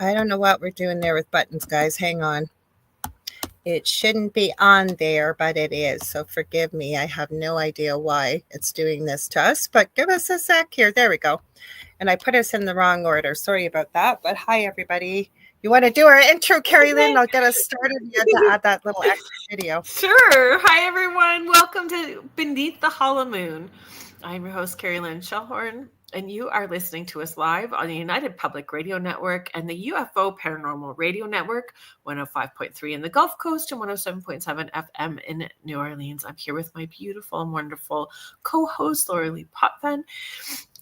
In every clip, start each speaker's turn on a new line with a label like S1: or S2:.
S1: I don't know what we're doing there with buttons, guys. Hang on. It shouldn't be on there, but it is. So forgive me. I have no idea why it's doing this to us, but give us a sec here. There we go. And I put us in the wrong order. Sorry about that. But hi, everybody. You want to do our intro, Kerrilynn? I'll get us started. You had to add that little extra video.
S2: Sure. Hi, everyone. Welcome to Beneath the Hollow Moon. I'm your host, Kerrilynn Shellhorn, and you are listening to us live on the United Public Radio Network and the UFO Paranormal Radio Network, 105.3 in the Gulf Coast and 107.7 FM in New Orleans. I'm here with my beautiful and wonderful co-host, Lorilei Potvin.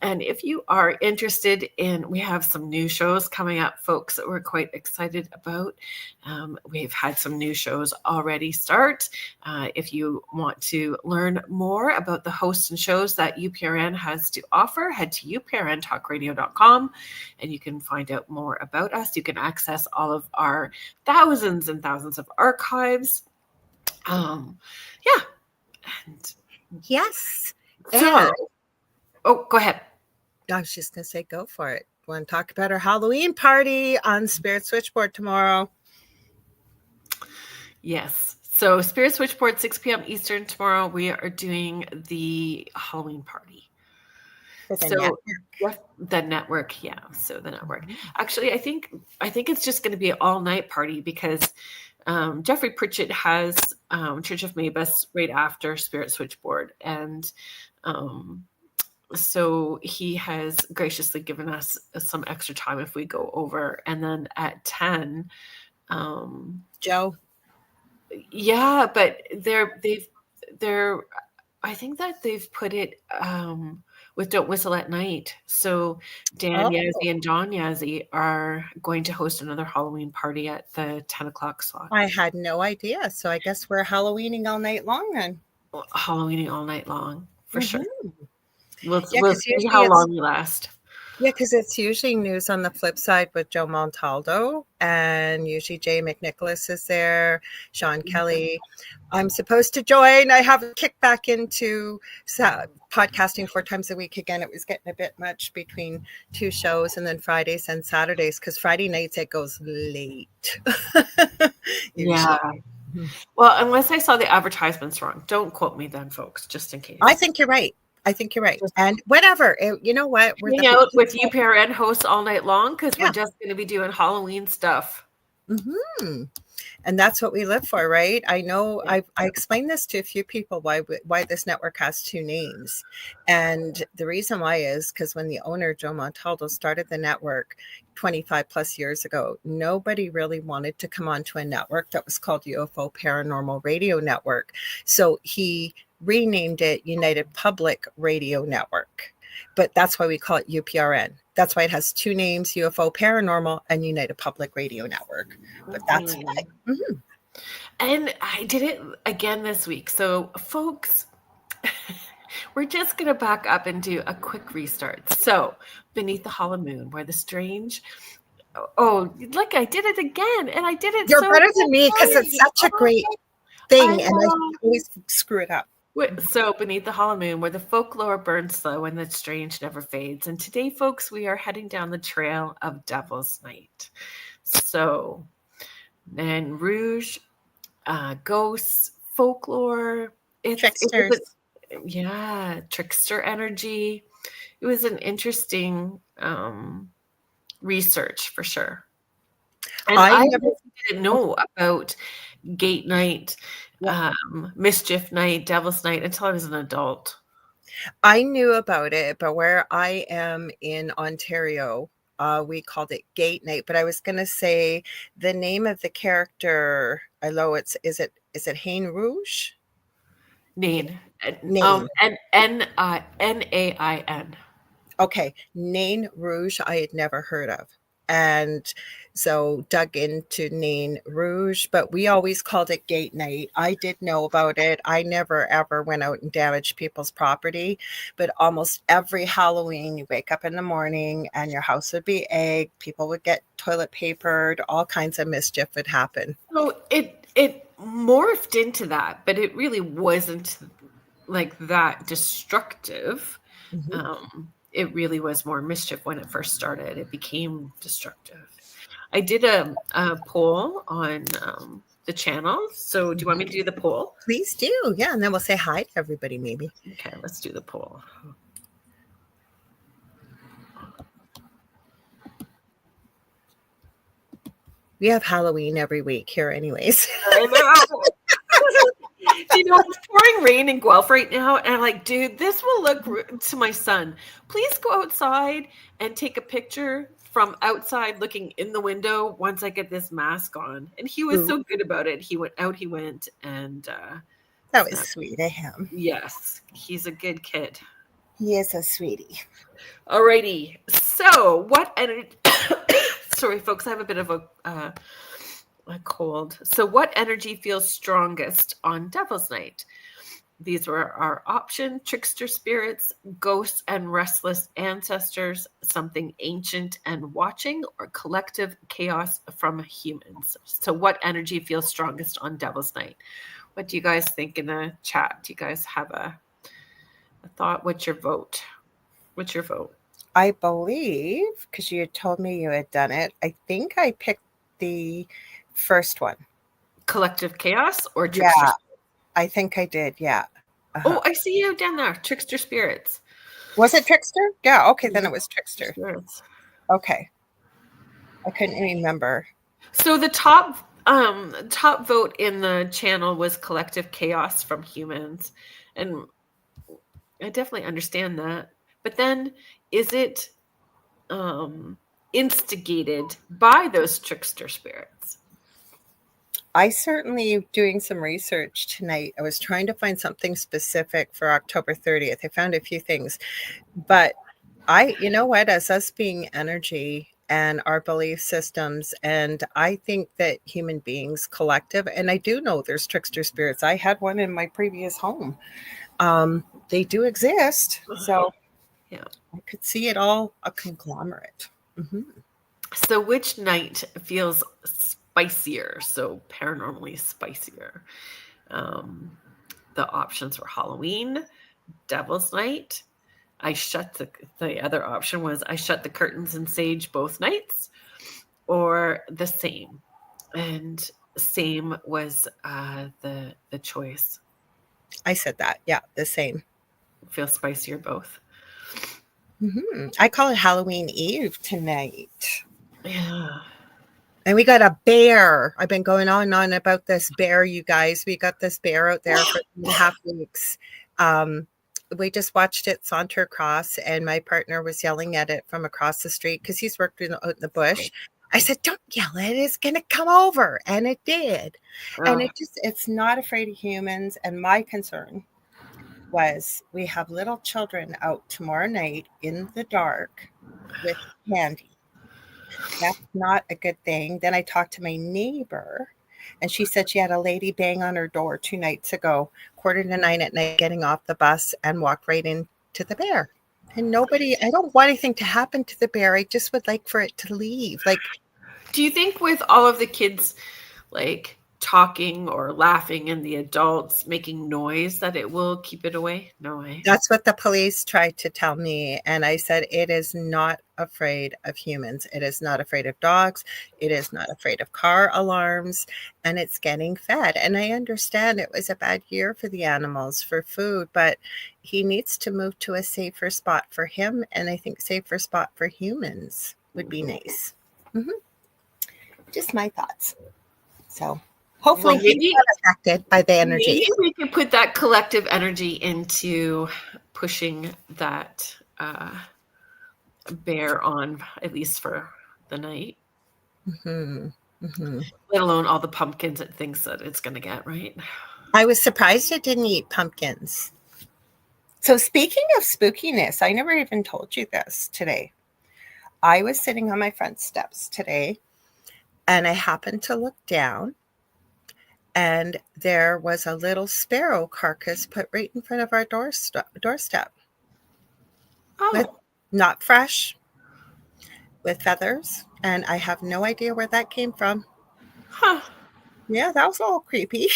S2: And if you are interested we have some new shows coming up, folks, that we're quite excited about. We've had some new shows already start. If you want to learn more about the hosts and shows that UPRN has to offer, head to uprntalkradio.com and you can find out more about us. You can access all of our thousands and thousands of archives. And
S1: yes.
S2: So, go ahead.
S1: I was just going to say, go for it. Want to talk about our Halloween party on Spirit Switchboard tomorrow?
S2: Yes. So Spirit Switchboard, 6 p.m. Eastern tomorrow. We are doing the Halloween party. The network. Yeah. So the network. Actually, I think it's just going to be an all-night party because Jeffrey Pritchett has Church of Maybus right after Spirit Switchboard, and so he has graciously given us some extra time if we go over. And then at 10,
S1: Joe.
S2: Yeah, but I think that they've put it with Don't Whistle at Night. So Dan Yazzie and John Yazzie are going to host another Halloween party at the 10 o'clock slot.
S1: I had no idea. So I guess we're Halloweening all night long then.
S2: Halloweening all night long, for sure. We'll see how long we last.
S1: Yeah, because it's usually news on the flip side with Joe Montaldo, and usually Jay McNicholas is there, Sean Kelly. I'm supposed to join. I haven't kicked back into podcasting 4 times a week again. It was getting a bit much between 2 shows, and then Fridays and Saturdays, because Friday nights it goes late.
S2: Yeah. Well, unless I saw the advertisements wrong. Don't quote me then, folks, just in case.
S1: I think you're right. And whatever, you know what?
S2: We're out with UPRN hosts all night long because we're just going to be doing Halloween stuff.
S1: Mm-hmm. And that's what we live for, right? I know I explained this to a few people why this network has 2 names. And the reason why is because when the owner, Joe Montaldo, started the network 25 plus years ago, nobody really wanted to come onto a network that was called UFO Paranormal Radio Network. So he renamed it United Public Radio Network. But that's why we call it UPRN. That's why it has 2 names, UFO Paranormal and United Public Radio Network. But that's why. Mm-hmm.
S2: And I did it again this week. So, folks, we're just going to back up and do a quick restart. So, Beneath the Hollow Moon, where the strange... look, I did it again. And I did it
S1: You're better than me because it's such a great thing. And I always screw it up.
S2: So, Beneath the Hollow Moon, where the folklore burns slow and the strange never fades. And today, folks, we are heading down the trail of Devil's Night. So, Nain Rouge, ghosts, folklore.
S1: Tricksters.
S2: Trickster Energy. It was an interesting research for sure. And I didn't know about Gate Night, Mischief Night, Devil's Night until I was an adult.
S1: I knew about it, but where I am in Ontario, we called it Gate Night. But I was going to say the name of the character. I know is it Nain Rouge?
S2: Nain. Nain.
S1: Okay, Nain Rouge. I had never heard of. And so dug into Nain Rouge, but we always called it Gate Night. I did know about it. I never, ever went out and damaged people's property, but almost every Halloween, you wake up in the morning and your house would be egged. People would get toilet papered. All kinds of mischief would happen.
S2: So it morphed into that, but it really wasn't like that destructive. Mm-hmm. It really was more mischief when it first started. It became destructive. I did a poll on the channel. So do you want me to do the poll?
S1: Please do. Yeah. And then we'll say hi to everybody, maybe.
S2: Okay, let's do the poll.
S1: We have Halloween every week here anyways.
S2: I know. You know, it's pouring rain in Guelph right now, and I'm like, dude, this will look to my son. Please go outside and take a picture from outside looking in the window once I get this mask on. And he was so good about it. He went out, and
S1: that was sweet of him.
S2: Yes, he's a good kid.
S1: He is a sweetie.
S2: Alrighty. So what energy sorry folks, I have a bit of a cold. So what energy feels strongest on Devil's Night? These were our option: trickster spirits, ghosts and restless ancestors, something ancient and watching, or collective chaos from humans. So what energy feels strongest on Devil's Night? What do you guys think in the chat? Do you guys have a thought? What's your vote? What's your vote?
S1: I believe, because you had told me you had done it, I think I picked the first one.
S2: Collective chaos or trickster?
S1: Yeah, I think I did. Yeah.
S2: Oh, I see you down there. Trickster spirits.
S1: Was it trickster? Yeah. Okay, then it was trickster.
S2: Spirits.
S1: Okay. I couldn't remember.
S2: So the top vote in the channel was collective chaos from humans, and I definitely understand that. But then, is it instigated by those trickster spirits?
S1: I certainly, doing some research tonight, I was trying to find something specific for October 30th. I found a few things, but you know what, as us being energy and our belief systems, and I think that human beings collective, and I do know there's trickster spirits. I had one in my previous home. They do exist. So
S2: yeah,
S1: I could see it all a conglomerate. Mm-hmm.
S2: So which night feels spicier? So paranormally spicier. The options were Halloween, Devil's Night. The other option was I shut the curtains and sage both nights, or the same. And same was the choice.
S1: I said that. Yeah, the same.
S2: Feel spicier both.
S1: Mm-hmm. I call it Halloween Eve tonight.
S2: Yeah.
S1: And we got a bear. I've been going on and on about this bear, you guys. We got this bear out there for 2.5 weeks. We just watched it saunter across, and my partner was yelling at it from across the street because he's worked out in the bush. I said, don't yell at it. It's going to come over. And it did. And it's not afraid of humans. And my concern was we have little children out tomorrow night in the dark with candy. That's not a good thing. Then I talked to my neighbor, and she said she had a lady bang on her door 2 nights ago, 8:45 at night, getting off the bus and walked right into the bear. And I don't want anything to happen to the bear. I just would like for it to leave. Like,
S2: do you think with all of the kids, like, talking or laughing and the adults making noise that it will keep it away? No way.
S1: That's what the police tried to tell me. And I said, it is not afraid of humans. It is not afraid of dogs. It is not afraid of car alarms, and it's getting fed. And I understand it was a bad year for the animals for food, but he needs to move to a safer spot for him. And I think safer spot for humans would be nice. Mm-hmm. Just my thoughts. So hopefully he's not affected by the energy.
S2: Maybe we can put that collective energy into pushing that bear on, at least for the night.
S1: Mm-hmm. Mm-hmm.
S2: Let alone all the pumpkins and things that it's going to get, right?
S1: I was surprised it didn't eat pumpkins. So speaking of spookiness, I never even told you this today. I was sitting on my front steps today, and I happened to look down, and there was a little sparrow carcass put right in front of our doorstep.
S2: Oh.
S1: Not fresh, with feathers, and I have no idea where that came from.
S2: Huh.
S1: Yeah, that was a little creepy.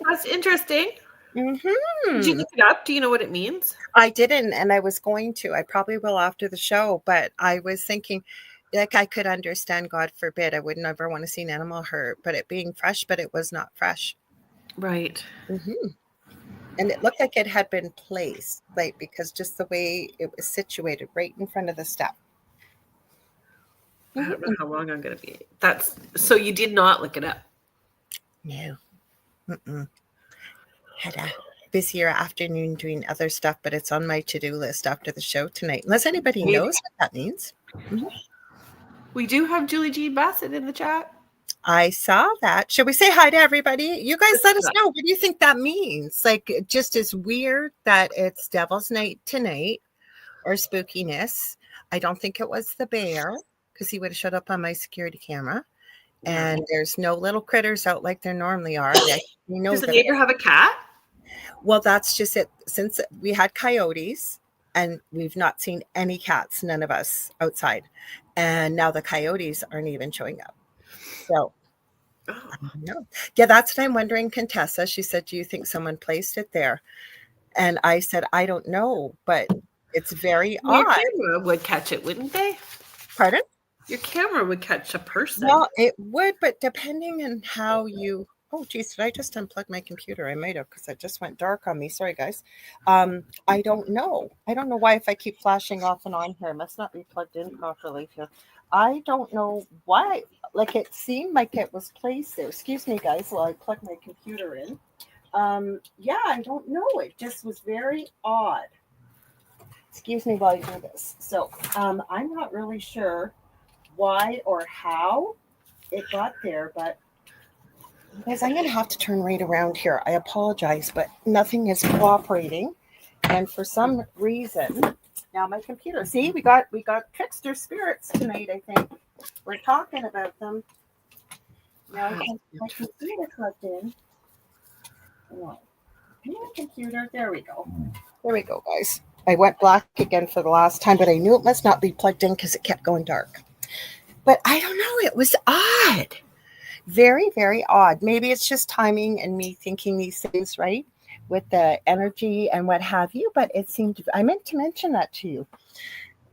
S2: That's interesting.
S1: Mm-hmm.
S2: Did you look it up? Do you know what it means?
S1: I didn't, and I was going to. I probably will after the show, but I was thinking, like I could understand, God forbid, I would never want to see an animal hurt, but it being fresh, but it was not fresh.
S2: Right.
S1: Mm-hmm. And it looked like it had been placed, like, because just the way it was situated right in front of the step.
S2: I don't know how long I'm going to be. So you did not look it up?
S1: No. Mm-mm. Had a busier afternoon doing other stuff, but it's on my to-do list after the show tonight. Unless anybody knows what that means. Mm-hmm.
S2: We do have Julie Jean Bassett in the chat.
S1: I saw that. Should we say hi to everybody? You guys let us know. What do you think that means? Like, it just is weird that it's Devil's Night tonight or spookiness. I don't think it was the bear because he would have showed up on my security camera. And there's no little critters out like there normally are. Does
S2: the neighbor have a cat?
S1: Well, that's just it. Since we had coyotes and we've not seen any cats, none of us outside. And now the coyotes aren't even showing up. So, I don't know. Yeah, that's what I'm wondering, Contessa. She said, do you think someone placed it there? And I said, I don't know, but it's very odd.
S2: Your camera would catch it, wouldn't they?
S1: Pardon?
S2: Your camera would catch a person.
S1: Well, it would, but depending on how you... Oh, geez, did I just unplug my computer? I might have, because it just went dark on me. Sorry, guys. I don't know. I don't know why if I keep flashing off and on here. It must not be plugged in properly here. I don't know why. Like, it seemed like it was placed there. Excuse me, guys, while I plug my computer in. Yeah, I don't know. It just was very odd. Excuse me while I do this. So, I'm not really sure why or how it got there, but guys, I'm going to have to turn right around here. I apologize, but nothing is cooperating. And for some reason, now my computer, see, we got trickster spirits tonight, I think. We're talking about them. Now my computer plugged in. No. Computer, there we go. There we go, guys. I went black again for the last time, but I knew it must not be plugged in because it kept going dark. But I don't know. It was odd. Very, very odd. Maybe it's just timing and me thinking these things, right? With the energy and what have you. But it seemed, I meant to mention that to you.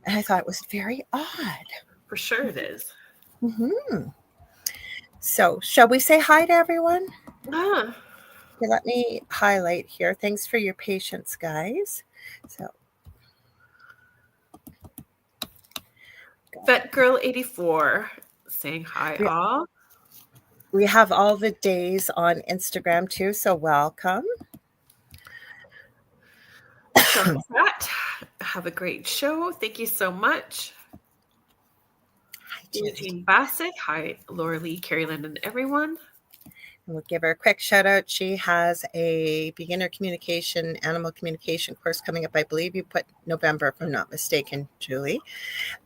S1: And I thought it was very odd.
S2: For sure it is.
S1: Mm-hmm. So, shall we say hi to everyone? Okay, let me highlight here. Thanks for your patience, guys. So,
S2: Vet Girl 84 saying hi, all.
S1: We have all the days on Instagram too, so welcome.
S2: Have a great show. Thank you so much.
S1: Hi,
S2: Jean Bassett. Hi, Lorilei, Kerrilynn, and everyone.
S1: We'll give her a quick shout out. She has a beginner communication, animal communication course coming up. I believe you put November, if I'm not mistaken, Julie.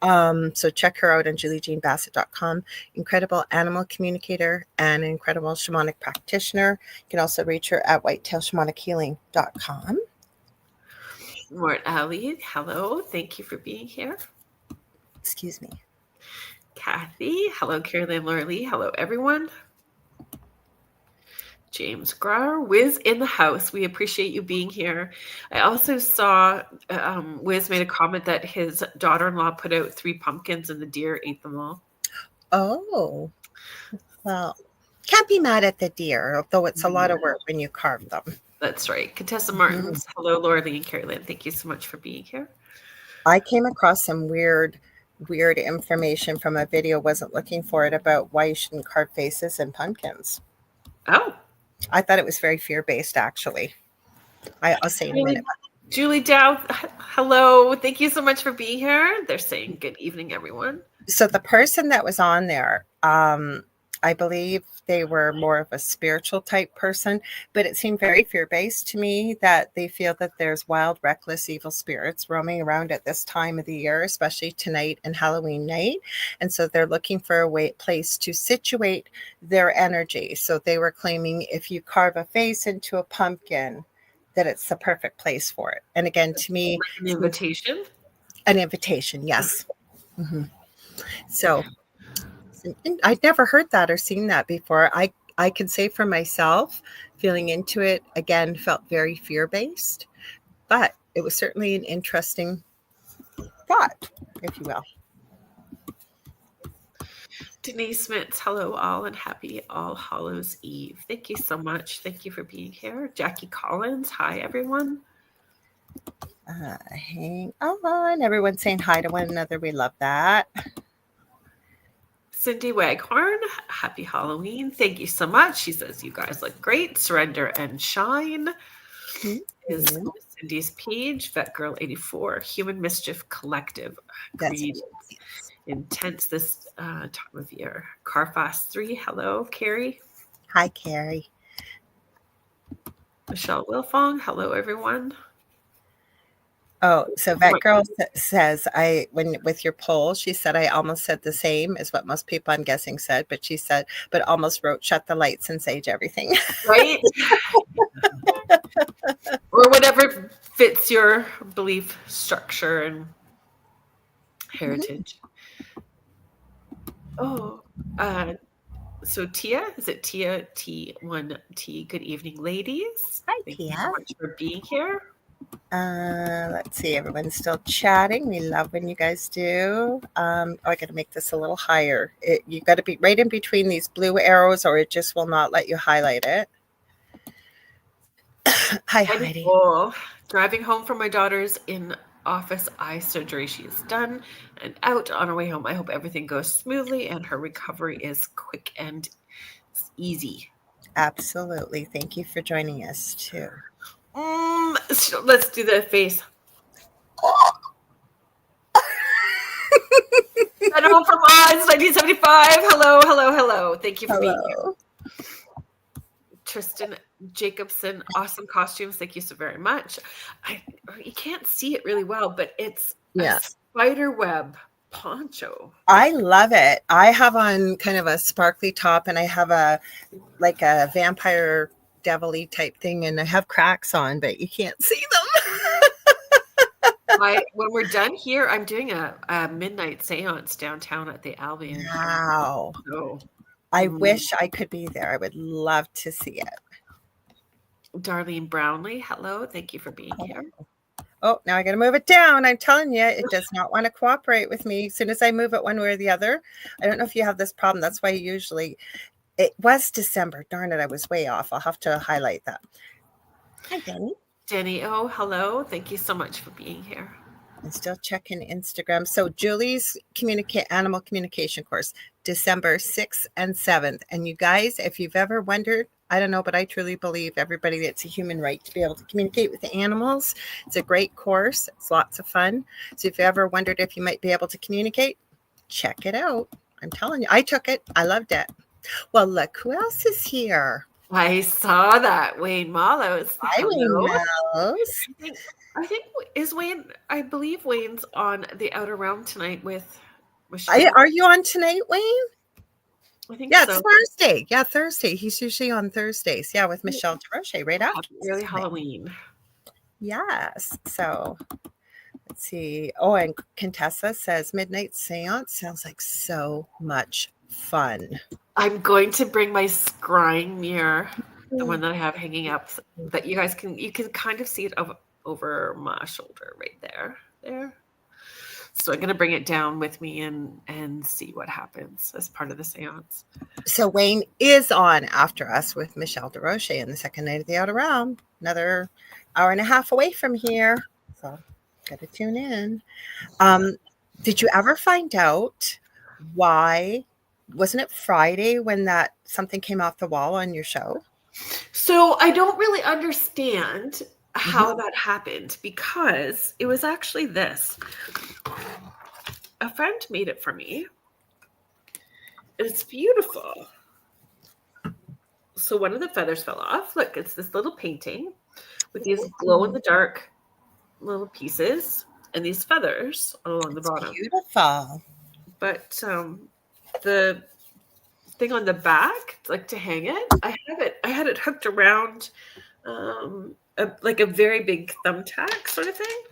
S1: So check her out on juliejeanbassett.com. Incredible animal communicator and incredible shamanic practitioner. You can also reach her at whitetailshamanichealing.com.
S2: Mort Ali, hello. Thank you for being here.
S1: Excuse me.
S2: Kathy, hello, Kerrilynn Lorilei. Hello, everyone. James Grauer, Wiz in the house. We appreciate you being here. I also saw Wiz made a comment that his daughter-in-law put out 3 pumpkins and the deer ate them all.
S1: Oh, well, can't be mad at the deer, although it's a lot of work when you carve them.
S2: That's right. Contessa Martins, hello, Lorilei and Kerrilynn. Thank you so much for being here.
S1: I came across some weird information from a video, wasn't looking for it, about why you shouldn't carve faces in pumpkins.
S2: Oh.
S1: I thought it was very fear-based, actually. I'll say in a minute.
S2: Julie Dow, hello. Thank you so much for being here. They're saying good evening, everyone.
S1: So the person that was on there, I believe they were more of a spiritual type person, but it seemed very fear-based to me that they feel that there's wild, reckless, evil spirits roaming around at this time of the year, especially tonight and Halloween night. And so they're looking for a place to situate their energy. So they were claiming if you carve a face into a pumpkin, that it's the perfect place for it. And again, to me,
S2: an invitation.
S1: An invitation, yes. Mm-hmm. So I'd never heard that or seen that before. I can say for myself, feeling into it, again, felt very fear-based, but it was certainly an interesting thought, if you will.
S2: Denise Smith, hello all and happy All Hallows Eve. Thank you so much. Thank you for being here. Jackie Collins, hi everyone.
S1: Hang on. Everyone's saying hi to one another. We love that.
S2: Cindy Waghorn, happy Halloween. Thank you so much. She says, you guys look great. Surrender and Shine is Cindy's page. Vet Girl 84, Human Mischief Collective. Greetings. Intense this time of year. Carfast 3, hello, Carrie.
S1: Hi, Carrie.
S2: Michelle Wilfong, hello, everyone.
S1: Oh, so Vet Girl says, with your poll, she said, I almost said the same as what most people I'm guessing said, but she said, but almost wrote, shut the lights and sage everything.
S2: Right? Or whatever fits your belief structure and heritage. Oh, so Tia, is it Tia T1T? Good evening, ladies.
S1: Hi,
S2: Thank
S1: Tia.
S2: you so much for being here.
S1: Let's see. Everyone's still chatting. We love when you guys do. I got to make this a little higher. You got to be right in between these blue arrows, or it just will not let you highlight it. Hi, Heidi.
S2: Driving home from my daughter's in-office eye surgery. She is done and out on her way home. I hope everything goes smoothly and her recovery is quick and easy.
S1: Absolutely. Thank you for joining us too.
S2: So let's do the face. And home from Oz, 1975. Hello. Thank you for being here. Tristan Jacobson, awesome costumes. Thank you so very much. You can't see it really well, but it's a spider web poncho.
S1: I love it. I have on kind of a sparkly top, and I have a vampire devil-y type thing, and I have cracks on, but you can't see them.
S2: When we're done here, I'm doing a midnight seance downtown at the Albion.
S1: Wow.
S2: So,
S1: I wish I could be there. I would love to see it.
S2: Darlene Brownlee, hello. Thank you for being here.
S1: Oh, now I got to move it down. I'm telling you, it does not want to cooperate with me. As soon as I move it one way or the other, I don't know if you have this problem. That's why it was December. Darn it, I was way off. I'll have to highlight that. Hi, Denny.
S2: Jenny, hello. Thank you so much for being here.
S1: I'm still checking Instagram. So Julie's animal communication course, December 6th and 7th. And you guys, if you've ever wondered, I don't know, but I truly believe everybody, it's a human right to be able to communicate with the animals. It's a great course. It's lots of fun. So if you ever wondered if you might be able to communicate, check it out. I'm telling you, I took it. I loved it. Well, look, who else is here?
S2: I saw that. Wayne Mallows.
S1: Hi, Wayne Mallows.
S2: I think is Wayne. I believe Wayne's on the Outer Realm tonight with Michelle.
S1: Are you on tonight, Wayne?
S2: I think so.
S1: It's Thursday. Yeah, Thursday. He's usually on Thursdays. Yeah, with Michelle Taroche right after.
S2: Early Halloween.
S1: Yes. So let's see. Oh, and Contessa says midnight seance sounds like so much fun.
S2: I'm going to bring my scrying mirror, the one that I have hanging up, that you guys can kind of see it over my shoulder right there. So I'm going to bring it down with me and see what happens as part of the seance.
S1: So Wayne is on after us with Michelle Taroche in the second night of the Outer Realm. Another hour and a half away from here. So got to tune in. Did you ever find out why? Wasn't it Friday when that something came off the wall on your show?
S2: So I don't really understand how that happened, because it was actually this. A friend made it for me. It's beautiful. So one of the feathers fell off. Look, it's this little painting with these glow-in-the-dark little pieces and these feathers along the bottom.
S1: Beautiful.
S2: But the thing on the back, like to hang it, I had it hooked around like a very big thumbtack sort of thing.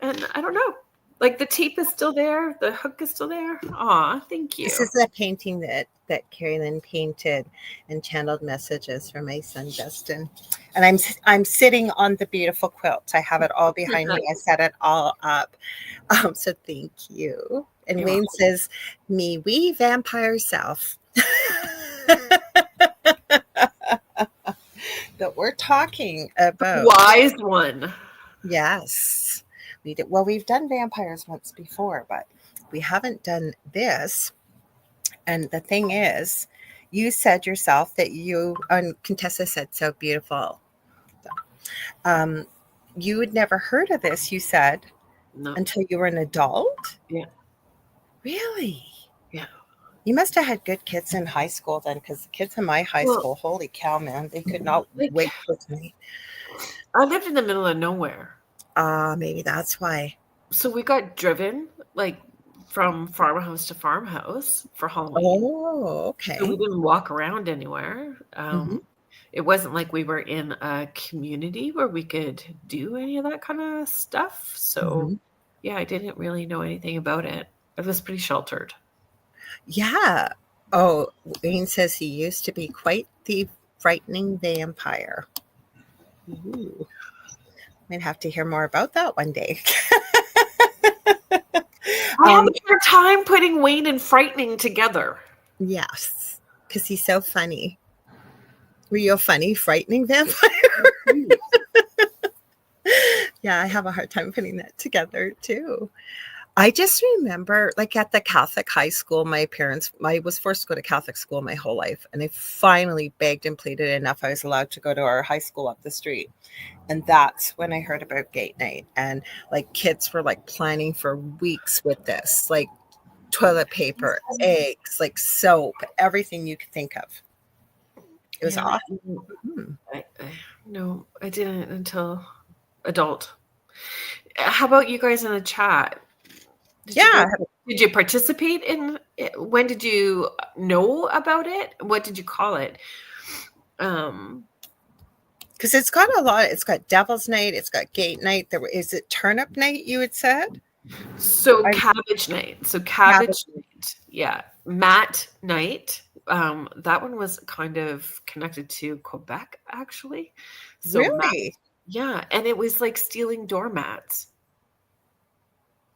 S2: And I don't know, like the tape is still there, the hook is still there. Aw, thank you.
S1: This is a painting that Kerrilynn painted and channeled messages for my son Justin. And I'm sitting on the beautiful quilt. I have it all behind me. I set it all up. So thank you. And
S2: Yeah.
S1: Wayne says, me wee vampire self. But we're talking about
S2: Wise one.
S1: yes. We've done vampires once before, but we haven't done this. And the thing is, you said yourself that you and Contessa said so beautiful. Um, you had never heard of this, you said,
S2: No.
S1: until you were an adult?
S2: Yeah.
S1: Really?
S2: Yeah.
S1: You must have had good kids in high school then, because the kids in my high
S2: Well,
S1: school, holy cow, man, they could not
S2: like,
S1: wait for tonight.
S2: I lived in the middle of nowhere.
S1: Maybe that's why.
S2: So we got driven like from farmhouse to farmhouse for Halloween.
S1: Oh,
S2: So we
S1: okay.
S2: didn't walk around anywhere.
S1: Mhm.
S2: It wasn't like we were in a community where we could do any of that kind of stuff. So
S1: Mhm.
S2: yeah, I didn't really know anything about it. It was pretty sheltered.
S1: Yeah. Oh, Wayne says he used to be quite the frightening vampire. Ooh. Might have to hear more about that one day.
S2: I have a hard time putting Wayne and frightening together.
S1: Yes, because he's so funny. Were you a funny, frightening vampire? Yeah, I have a hard time putting that together too. I just remember, like at the Catholic high school, I was forced to go to Catholic school my whole life. And I finally begged and pleaded enough. I was allowed to go to our high school up the street. And that's when I heard about Gate Night. And like kids were like planning for weeks with this, like toilet paper, eggs, like soap, everything you could think of. It was awesome.
S2: No, I didn't until adult. How about you guys in the chat? Did you participate in it? When did you know about it? What did you call it?
S1: Because it's got a lot. It's got Devil's Night. It's got Gate Night. Is it Turnip Night? You had said.
S2: So Cabbage Night. So Cabbage Night. Yeah, Mat Night. That one was kind of connected to Quebec, actually. So
S1: Really?
S2: Yeah, and it was like stealing doormats.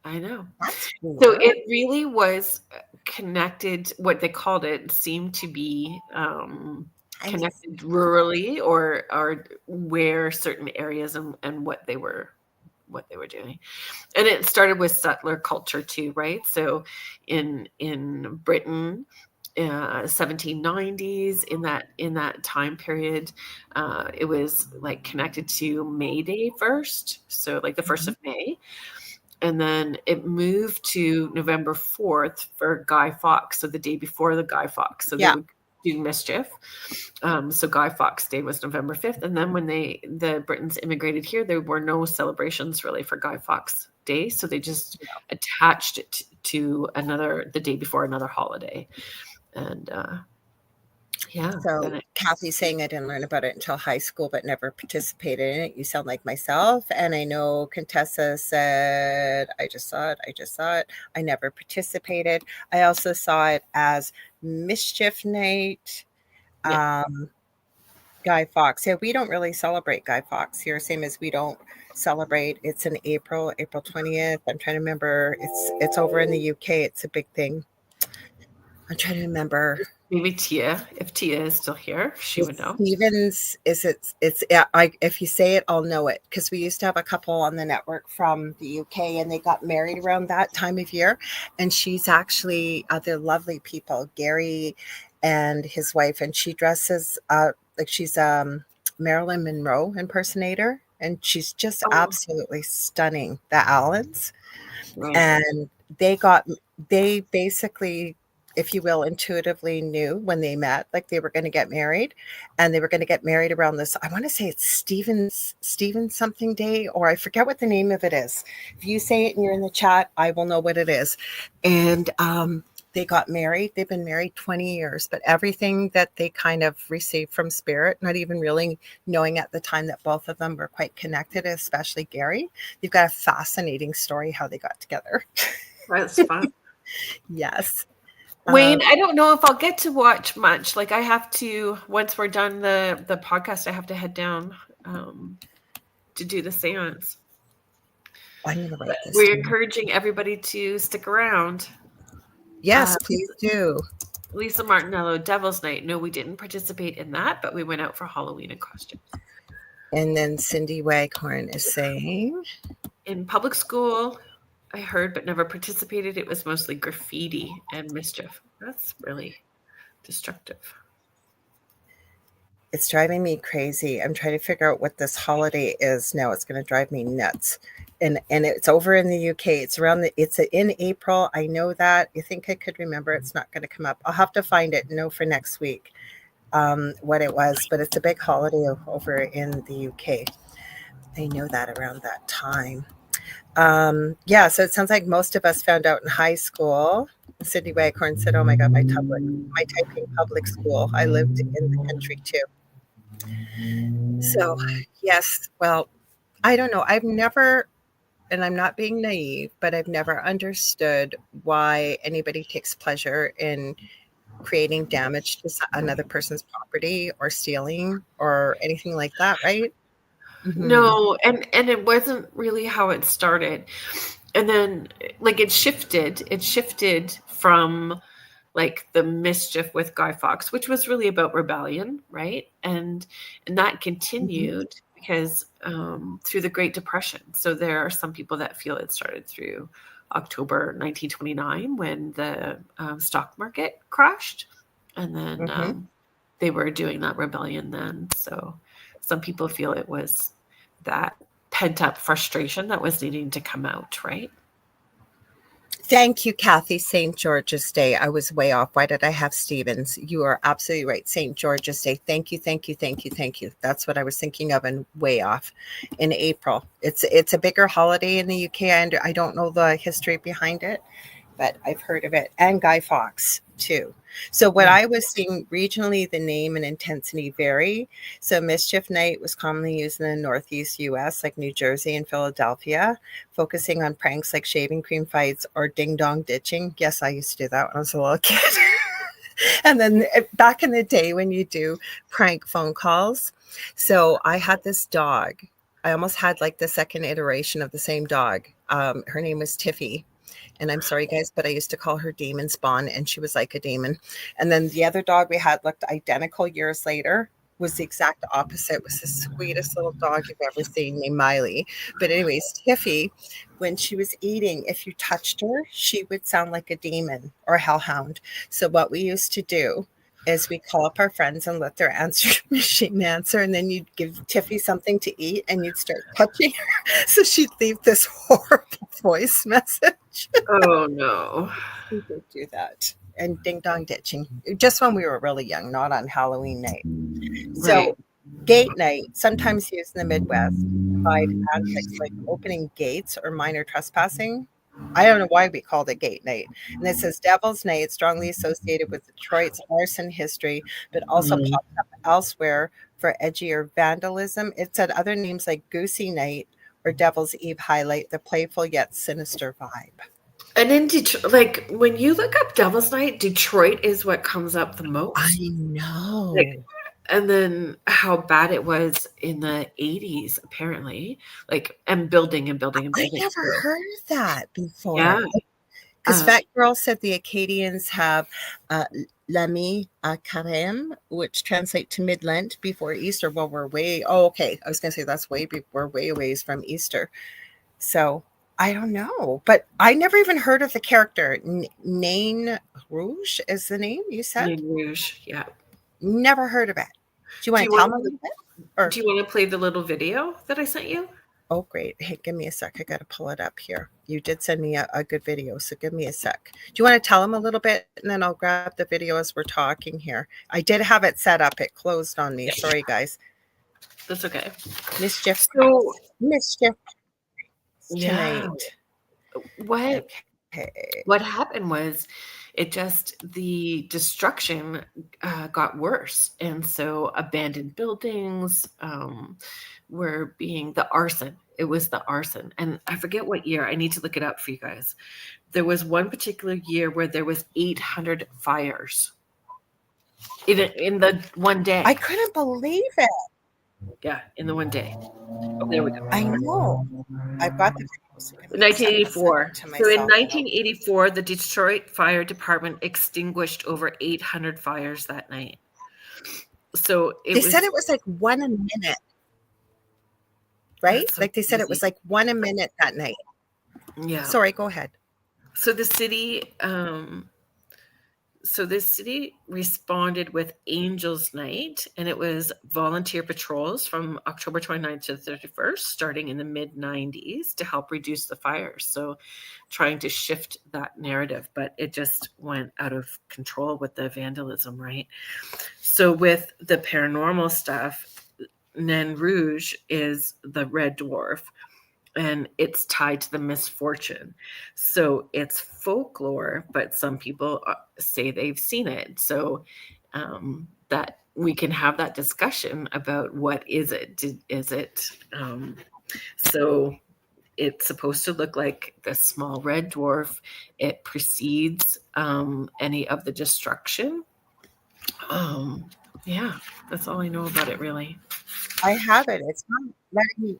S2: I know.
S1: That's cool.
S2: So it really was connected. What they called it seemed to be connected rurally, or where certain areas and what they were doing. And it started with settler culture too, right? So in Britain, 1790s, in that time period, it was like connected to May Day first, so like the 1st of May. And then it moved to November 4th for Guy Fawkes, so the day before the Guy Fawkes. So they would do mischief. So Guy Fawkes Day was November 5th. And then when the Britons immigrated here, there were no celebrations really for Guy Fawkes Day. So they just attached it to the day before another holiday. And
S1: So Kathy's saying I didn't learn about it until high school, but never participated in it. You sound like myself. And I know Contessa said, I just saw it. I never participated. I also saw it as Mischief Night. Guy Fawkes. Yeah, we don't really celebrate Guy Fawkes here, same as we don't celebrate. It's in April 20th. I'm trying to remember. It's over in the UK. It's a big thing. I'm trying to remember.
S2: Maybe Tia, if Tia is still here, she would know.
S1: Stevens, if you say it, I'll know it, because we used to have a couple on the network from the UK, and they got married around that time of year. And she's actually they're lovely people, Gary and his wife, and she dresses like she's Marilyn Monroe impersonator, and she's just absolutely stunning. The Allens, and they basically, if you will, intuitively knew when they met, like they were going to get married, and they were going to get married around this. I want to say it's Stephen something day, or I forget what the name of it is. If you say it and you're in the chat, I will know what it is. And they got married. They've been married 20 years, but everything that they kind of received from spirit, not even really knowing at the time that both of them were quite connected, especially Gary. You've got a fascinating story how they got together.
S2: That's fun.
S1: Yes.
S2: Wayne, I don't know if I'll get to watch much. Like, I have to, once we're done the podcast, I have to head down to do the seance.
S1: I'm going to write this
S2: We're
S1: down.
S2: encouraging everybody to stick around.
S1: Yes, please do.
S2: Lisa Martinello, Devil's Night. No, we didn't participate in that, but we went out for Halloween in costumes.
S1: And then Cindy Waghorn is saying,
S2: in public school, I heard but never participated. It was mostly graffiti and mischief. That's really destructive.
S1: it's driving me crazy. I'm trying to figure out what this holiday is now. It's going to drive me nuts. And it's over in the UK. It's in April. I know that. I think I could remember. It's not going to come up. I'll have to find it and know for next week what it was. But it's a big holiday over in the UK. I know that around that time. Yeah, so it sounds like most of us found out in high school. Sydney Waghorn said, "Oh my God, my typing public school. I lived in the country too." So, yes, well, I don't know. I've never, and I'm not being naive, but I've never understood why anybody takes pleasure in creating damage to another person's property or stealing or anything like that, right? Mm-hmm.
S2: No, and it wasn't really how it started. And then like it shifted from like the mischief with Guy Fawkes, which was really about rebellion, right? And that continued because through the Great Depression. So there are some people that feel it started through October 1929 when the stock market crashed, and then they were doing that rebellion then. So some people feel it was that pent-up frustration that was needing to come out, right?
S1: Thank you, Kathy. St. George's Day. I was way off. Why did I have Stevens? You are absolutely right. St. George's Day. Thank you, thank you, thank you, thank you. That's what I was thinking of, and way off in April. It's a bigger holiday in the UK. I don't know the history behind it, but I've heard of it. And Guy Fawkes too. So what I was seeing regionally, the name and intensity vary. So Mischief Night was commonly used in the Northeast US, like New Jersey and Philadelphia, focusing on pranks like shaving cream fights or ding-dong ditching. Yes, I used to do that when I was a little kid. And then back in the day when you do prank phone calls. So I had this dog. I almost had like the second iteration of the same dog. Her name was Tiffy. And I'm sorry, guys, but I used to call her Demon Spawn, and she was like a demon. And then the other dog we had looked identical years later, was the exact opposite, was the sweetest little dog you've ever seen, named Miley. But anyways, Tiffy, when she was eating, if you touched her, she would sound like a demon or a hellhound. So what we used to do is we call up our friends and let their answer machine answer, and then you'd give Tiffy something to eat and you'd start touching her. So she'd leave this horrible voice message.
S2: Oh no.
S1: We did do that. And ding dong ditching. Just when we were really young, not on Halloween night. So gate night, sometimes used in the Midwest, provide antics like opening gates or minor trespassing. I don't know why we called it gate night. And it says Devil's Night, strongly associated with Detroit's arson history, but also pops up elsewhere for edgier vandalism. It said other names like Goosey Night or Devil's Eve highlight the playful yet sinister vibe.
S2: And in Detroit, like when you look up Devil's Night, Detroit is what comes up the most.
S1: I know.
S2: Like, and then how bad it was in the 80s, apparently, like, and building.
S1: I never heard of that before.
S2: Yeah.
S1: Because Fat Girl said the Acadians have L'Ami Carême, which translate to mid-Lent before Easter. Well, we're way, okay. I was going to say that's we're way away from Easter. So I don't know. But I never even heard of the character. Nain Rouge is the name you said?
S2: Nain Rouge, yeah.
S1: Never heard of it. Do you want to tell me a little bit? Or
S2: do you want to play the little video that I sent you?
S1: Oh, great. Hey, give me a sec. I got to pull it up here. You did send me a good video, so give me a sec. Do you want to tell them a little bit, and then I'll grab the video as we're talking here? I did have it set up. It closed on me. Sorry, guys.
S2: That's okay.
S1: Mischief tonight.
S2: What happened was the destruction got worse. And so abandoned buildings were being the arson. It was the arson. And I forget what year. I need to look it up for you guys. There was one particular year where there was 800 fires in the one day.
S1: I couldn't believe it.
S2: Yeah, in the one day. Oh, there we go.
S1: I know. I've got the video, so give me a second to send
S2: 1984.
S1: it to
S2: So in
S1: myself.
S2: 1984, the Detroit Fire Department extinguished over 800 fires that night. So
S1: They said it was like 1 a minute, right?
S2: so
S1: Like they said it
S2: crazy.
S1: was like 1 a minute that night.
S2: Yeah.
S1: Sorry, go ahead.
S2: So the city responded with Angels Night, and it was volunteer patrols from October 29th to the 31st, starting in the mid-90s to help reduce the fires. So trying to shift that narrative, but it just went out of control with the vandalism, right? So with the paranormal stuff, Nain Rouge is the red dwarf, and it's tied to the misfortune. So it's folklore, but some people say they've seen it. So that we can have that discussion about what is it? Is it so it's supposed to look like the small red dwarf. It precedes any of the destruction. Yeah, that's all I know about it, really.
S1: I have it. It's not letting me.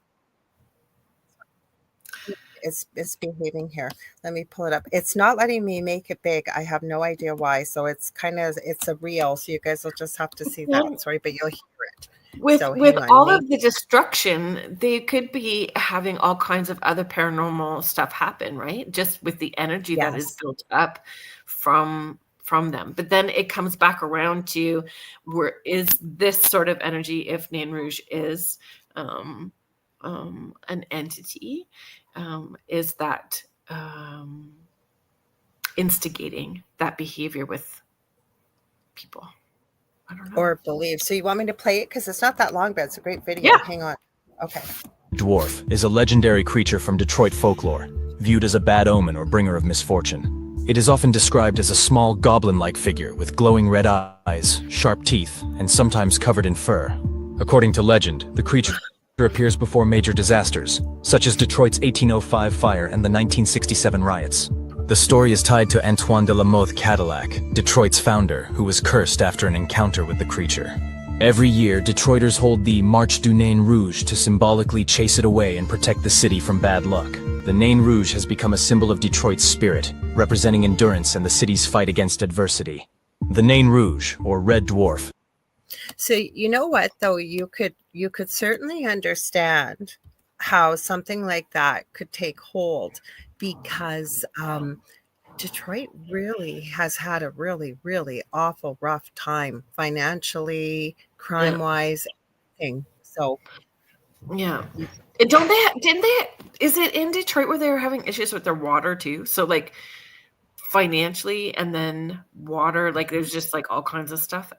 S1: It's behaving here. Let me pull it up. It's not letting me make it big. I have no idea why. So it's a reel. So you guys will just have to see that. Sorry, but you'll hear it.
S2: With
S1: So
S2: with
S1: hang on.
S2: all of the destruction, they could be having all kinds of other paranormal stuff happen, right? Just with the energy that is
S1: Yes.
S2: built up from them. But then it comes back around to where is this sort of energy, if Nain Rouge is an entity, is that instigating that behavior with people? I don't know.
S1: Or believe. So you want me to play it? Because it's not that long, but it's a great video.
S2: Yeah.
S1: Hang on. Okay.
S3: Dwarf is a legendary creature from Detroit folklore, viewed as a bad omen or bringer of misfortune. It is often described as a small goblin-like figure with glowing red eyes, sharp teeth, and sometimes covered in fur. According to legend, the creature appears before major disasters, such as Detroit's 1805 fire and the 1967 riots. The story is tied to Antoine de la Mothe Cadillac, Detroit's founder, who was cursed after an encounter with the creature. Every year, Detroiters hold the Marche du Nain Rouge to symbolically chase it away and protect the city from bad luck. The Nain Rouge has become a symbol of Detroit's spirit, representing endurance and the city's fight against adversity. The Nain Rouge, or Red Dwarf.
S1: So you know what, though, you could certainly understand how something like that could take hold, because Detroit really has had a really, really awful rough time financially, crime-wise, everything. So
S2: Yeah. Didn't they, is it in Detroit where they were having issues with their water too? So like financially and then water, like there's just like all kinds of stuff.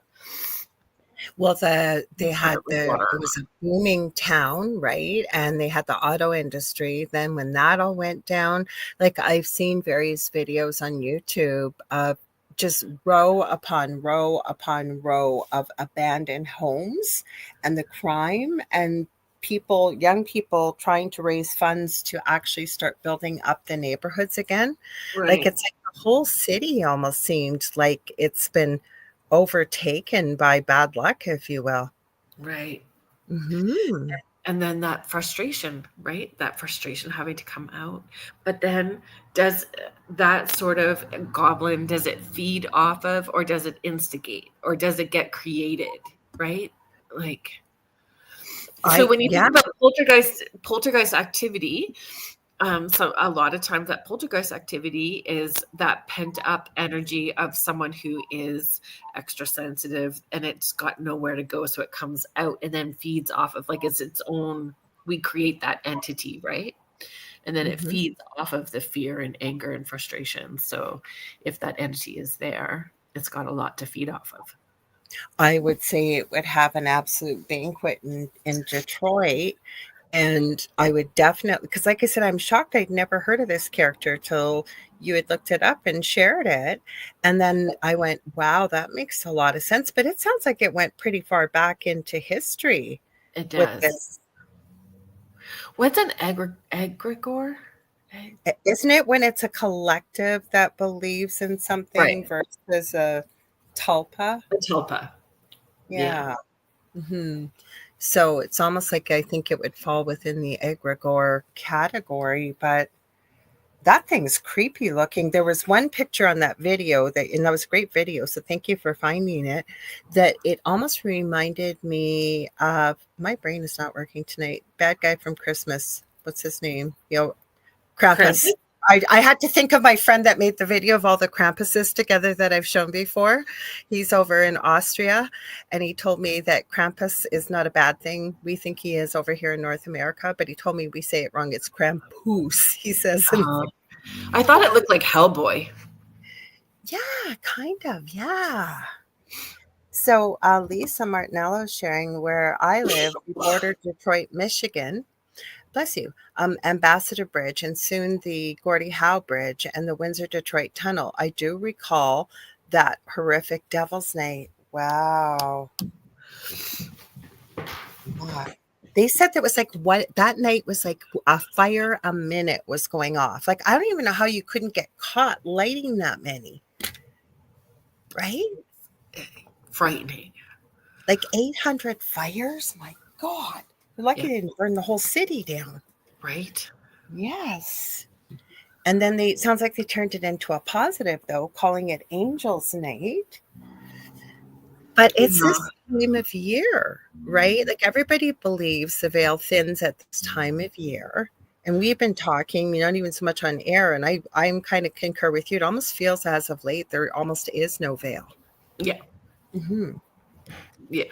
S1: well, it
S2: Water.
S1: was a booming town, right? And they had the auto industry. Then when that all went down, like I've seen various videos on YouTube of just row upon row upon row of abandoned homes and the crime and young people trying to raise funds to actually start building up the neighborhoods again. Like
S2: Right.
S1: it's like the whole city almost seemed like it's been overtaken by bad luck, if you will.
S2: Right.
S1: Mm-hmm.
S2: And then that frustration, right? That frustration having to come out. But then does that sort of goblin, does it feed off of, or does it instigate, or does it get created, right? Like, so when you think about poltergeist activity, so a lot of times that poltergeist activity is that pent up energy of someone who is extra sensitive and it's got nowhere to go. So it comes out and then feeds off of, like, it's its own, we create that entity, right? And then it feeds off of the fear and anger and frustration. So if that entity is there, it's got a lot to feed off of.
S1: I would say it would have an absolute banquet in Detroit. And I would definitely, because like I said, I'm shocked I'd never heard of this character till you had looked it up and shared it. And then I went, wow, that makes a lot of sense. But it sounds like it went pretty far back into history.
S2: It
S1: with
S2: does.
S1: this.
S2: What's an egregore?
S1: Isn't it when it's a collective that believes in something versus a tulpa?
S2: A tulpa.
S1: Yeah. Mm-hmm. So it's almost like I think it would fall within the egregore category, but that thing's creepy looking. There was one picture on that video and that was a great video. So thank you for finding it. That it almost reminded me of, my brain is not working tonight. Bad guy from Christmas. What's his name? Krampus. I had to think of my friend that made the video of all the Krampuses together that I've shown before. He's over in Austria, and he told me that Krampus is not a bad thing. We think he is over here in North America, but he told me we say it wrong. It's Krampus, he says.
S2: I thought it looked like Hellboy.
S1: Yeah, kind of. Yeah. So Lisa Martinello is sharing, where I live, we border Detroit, Michigan. Bless you. Ambassador Bridge, and soon the Gordie Howe Bridge and the Windsor-Detroit Tunnel. I do recall that horrific Devil's Night. Wow. They said that was like, what that night was like, a fire a minute was going off. Like, I don't even know how you couldn't get caught lighting that many. Right?
S2: Frightening.
S1: Like 800 fires? My God. We're lucky they didn't burn the whole city down.
S2: Right.
S1: Yes. And then it sounds like they turned it into a positive, though, calling it Angels Night. But it's this time of year, right? Like, everybody believes the veil thins at this time of year. And we've been talking, not even so much on air, and I'm kind of concur with you. It almost feels as of late there almost is no veil.
S2: Yeah.
S1: Mm-hmm.
S2: Yeah.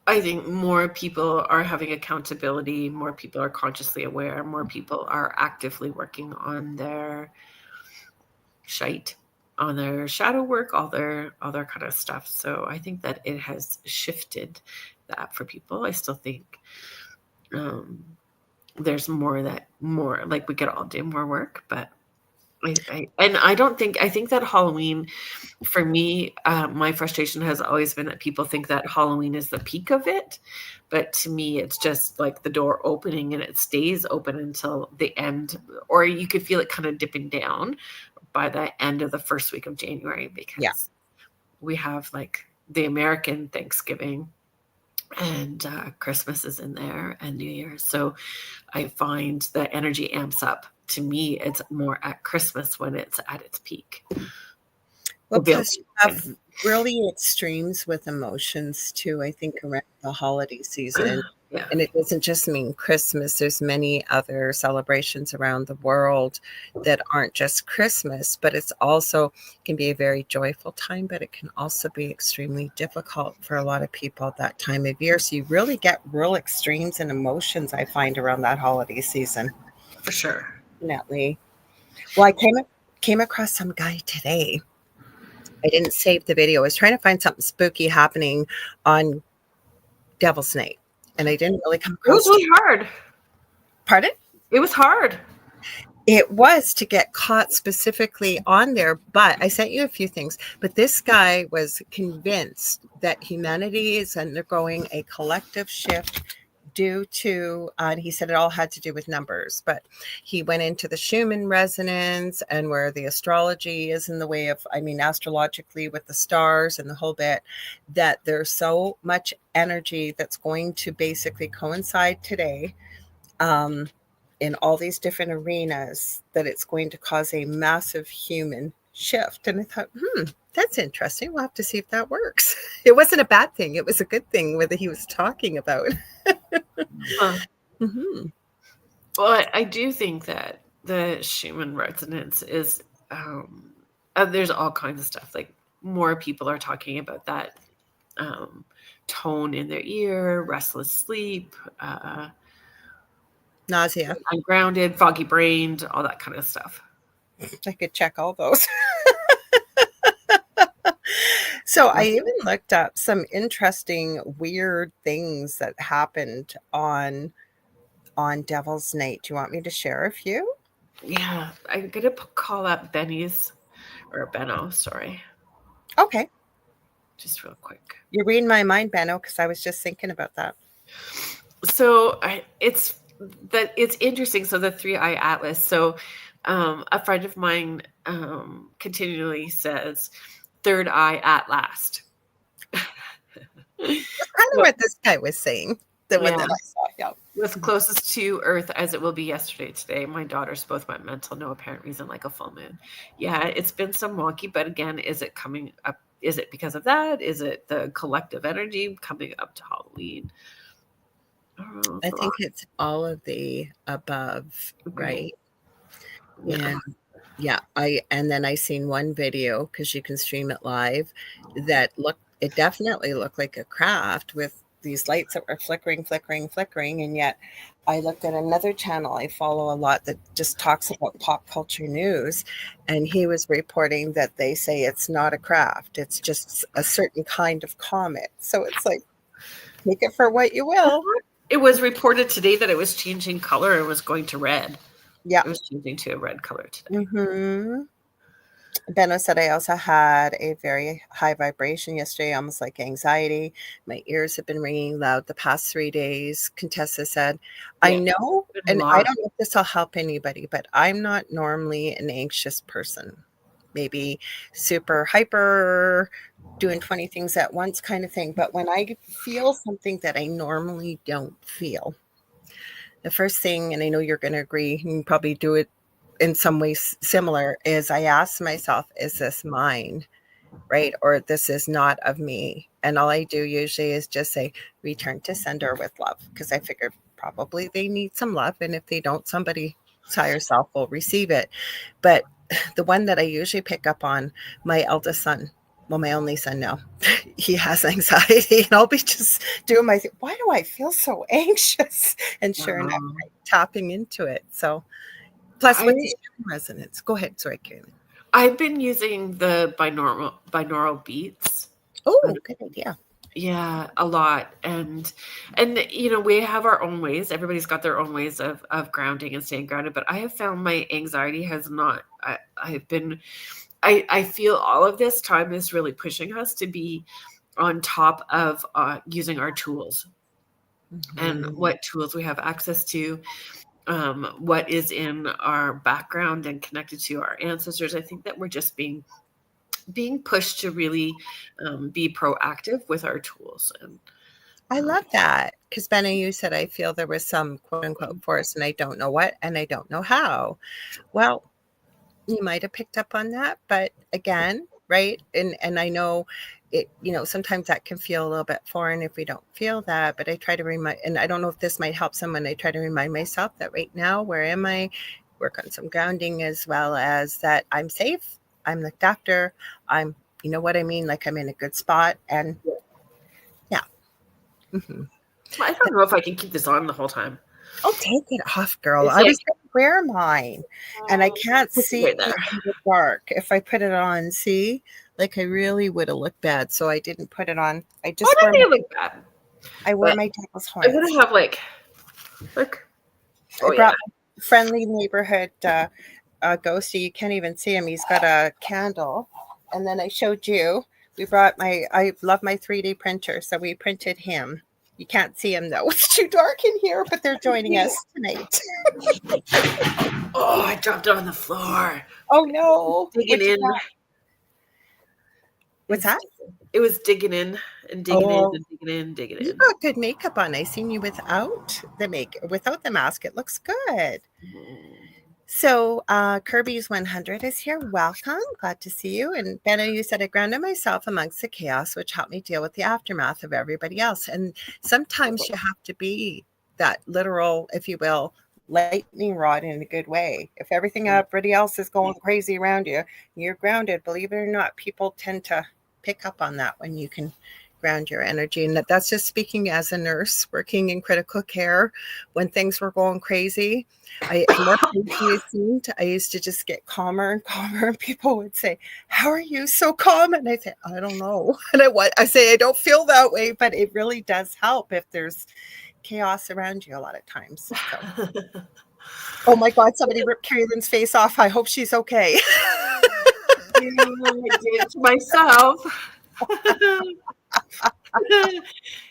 S2: I think more people are having accountability, more people are consciously aware, more people are actively working on their shite, on their shadow work, all their kind of stuff. So I think that it has shifted that for people. I still think there's more like we could all do more work, but I think that Halloween, for me, my frustration has always been that people think that Halloween is the peak of it. But to me, it's just like the door opening, and it stays open until the end, or you could feel it kind of dipping down by the end of the first week of January, because we have like the American Thanksgiving, and Christmas is in there, and New Year's. So I find the energy amps up. To me, it's more at Christmas when it's at its peak.
S1: Well, plus you have really extremes with emotions too, I think, around the holiday season.
S2: Yeah.
S1: And it doesn't just mean Christmas. There's many other celebrations around the world that aren't just Christmas, but it's also can be a very joyful time, but it can also be extremely difficult for a lot of people at that time of year. So you really get real extremes in emotions, I find, around that holiday season.
S2: For sure.
S1: Definitely. Well, I came across some guy today. I didn't save the video. I was trying to find something spooky happening on Devil's Night, and I didn't really come across.
S2: It was really hard.
S1: Pardon?
S2: It was hard.
S1: It was to get caught specifically on there, but I sent you a few things. But this guy was convinced that humanity is undergoing a collective shift due to, he said it all had to do with numbers, but he went into the Schumann resonance and where the astrology is in the way of, astrologically with the stars and the whole bit, that there's so much energy that's going to basically coincide today in all these different arenas, that it's going to cause a massive human shift. And I thought, that's interesting. We'll have to see if that works. It wasn't a bad thing. It was a good thing whether he was talking about. Mm-hmm.
S2: Well, I do think that the Schumann resonance is, there's all kinds of stuff. Like, more people are talking about that tone in their ear, restless sleep,
S1: nausea,
S2: ungrounded, foggy brained, all that kind of stuff.
S1: I could check all those. So I even looked up some interesting, weird things that happened on Devil's Night. Do you want me to share a few?
S2: Yeah, I'm going to call up Benno, sorry.
S1: Okay.
S2: Just real quick.
S1: You're reading my mind, Benno, because I was just thinking about that.
S2: So it's interesting. So the 3-eye atlas. So a friend of mine continually says, third eye at last.
S1: That's kind of what this guy was saying. The one that I saw. Yeah.
S2: Was closest to Earth as it will be yesterday today. My daughters both went mental, no apparent reason, like a full moon. Yeah, it's been some wonky, but again, is it coming up? Is it because of that? Is it the collective energy coming up to Halloween?
S1: I think it's all of the above, right?
S2: Yeah.
S1: And then I seen one video, because you can stream it live, that it definitely looked like a craft with these lights that were flickering, and yet I looked at another channel I follow a lot that just talks about pop culture news, and he was reporting that they say it's not a craft, it's just a certain kind of comet. So it's like, take it for what you will.
S2: It was reported today that it was changing color and was going to red.
S1: Yeah.
S2: It was changing to a red color today.
S1: Mm-hmm. Benno said I also had a very high vibration yesterday, almost like anxiety. My ears have been ringing loud the past 3 days. Contessa said, I know, and I don't know if this will help anybody, but I'm not normally an anxious person. Maybe super hyper, doing 20 things at once kind of thing. But when I feel something that I normally don't feel, the first thing, and I know you're going to agree, and probably do it in some ways similar, is I ask myself, is this mine, right? Or this is not of me. And all I do usually is just say, return to sender with love, because I figured probably they need some love. And if they don't, somebody higher self will receive it. But the one that I usually pick up on, my eldest son, well, my only son now, he has anxiety, and I'll be just doing my thing. Why do I feel so anxious? And sure enough, I'm tapping into it. So plus with the resonance. Go ahead. Sorry, Kerrilynn.
S2: I've been using the binaural beats.
S1: Oh, good idea.
S2: Yeah, a lot. And you know, we have our own ways. Everybody's got their own ways of grounding and staying grounded. But I have found my anxiety has not. I feel all of this time is really pushing us to be on top of using our tools, and what tools we have access to, what is in our background and connected to our ancestors. I think that we're just being pushed to really be proactive with our tools. And
S1: I love that, because Benno, you said I feel there was some quote unquote force, and I don't know what, and I don't know how. Well, you might have picked up on that, but again, right? And I know it, you know, sometimes that can feel a little bit foreign if we don't feel that, but I try to remind, and I don't know if this might help someone, I try to remind myself that right now, where am I? Work on some grounding, as well as that I'm safe, I'm looked after, I'm, you know what I mean? Like I'm in a good spot, and yeah. Mm-hmm.
S2: I don't know if I can keep this on the whole time.
S1: Oh, take it off, girl. I was going to wear mine, and I can't see it in the dark. If I put it on, see, like I really would have looked bad. So I didn't put it on. I just
S2: wore my, look bad.
S1: I wore my devil's horns.
S2: I would have like, look.
S1: I brought my friendly neighborhood ghosty. You can't even see him. He's got a candle, and then I showed you. We brought I love my 3D printer, so we printed him. You can't see him though. It's too dark in here, but they're joining us tonight.
S2: Oh, I dropped it on the floor.
S1: Oh no.
S2: Digging in.
S1: What's that?
S2: It was digging in and digging in and digging in, digging in.
S1: You got good makeup on. I seen you without the mask. It looks good. So Kirby's 100 is here. Welcome. Glad to see you. And Benno, you said I grounded myself amongst the chaos, which helped me deal with the aftermath of everybody else. And sometimes you have to be that literal, if you will, lightning rod in a good way. If everybody else is going crazy around you, you're grounded. Believe it or not, people tend to pick up on that when you can ground your energy. And that's just speaking as a nurse working in critical care. When things were going crazy, I used to just get calmer and calmer, and people would say, how are you so calm? And I say, I don't know. And I say, I don't feel that way, but it really does help if there's chaos around you a lot of times. So. Oh my God, somebody ripped Kerrilynn's face off. I hope she's okay.
S2: I did it to myself.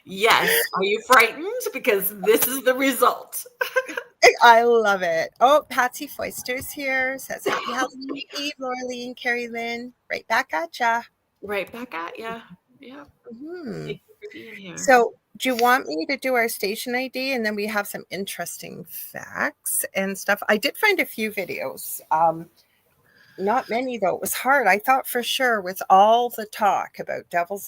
S2: Yes. Are you frightened? Because this is the result.
S1: I love it. Oh, Patsy Foister's here. Says happy Halloween Eve, Lorilei and Kerrilynn. Right back at ya.
S2: Right back at ya. Yeah.
S1: Mm-hmm.
S2: Thank you for be in here.
S1: So do you want me to do our station ID, and then we have some interesting facts and stuff? I did find a few videos. Not many, though. It was hard. I thought for sure with all the talk about Devil's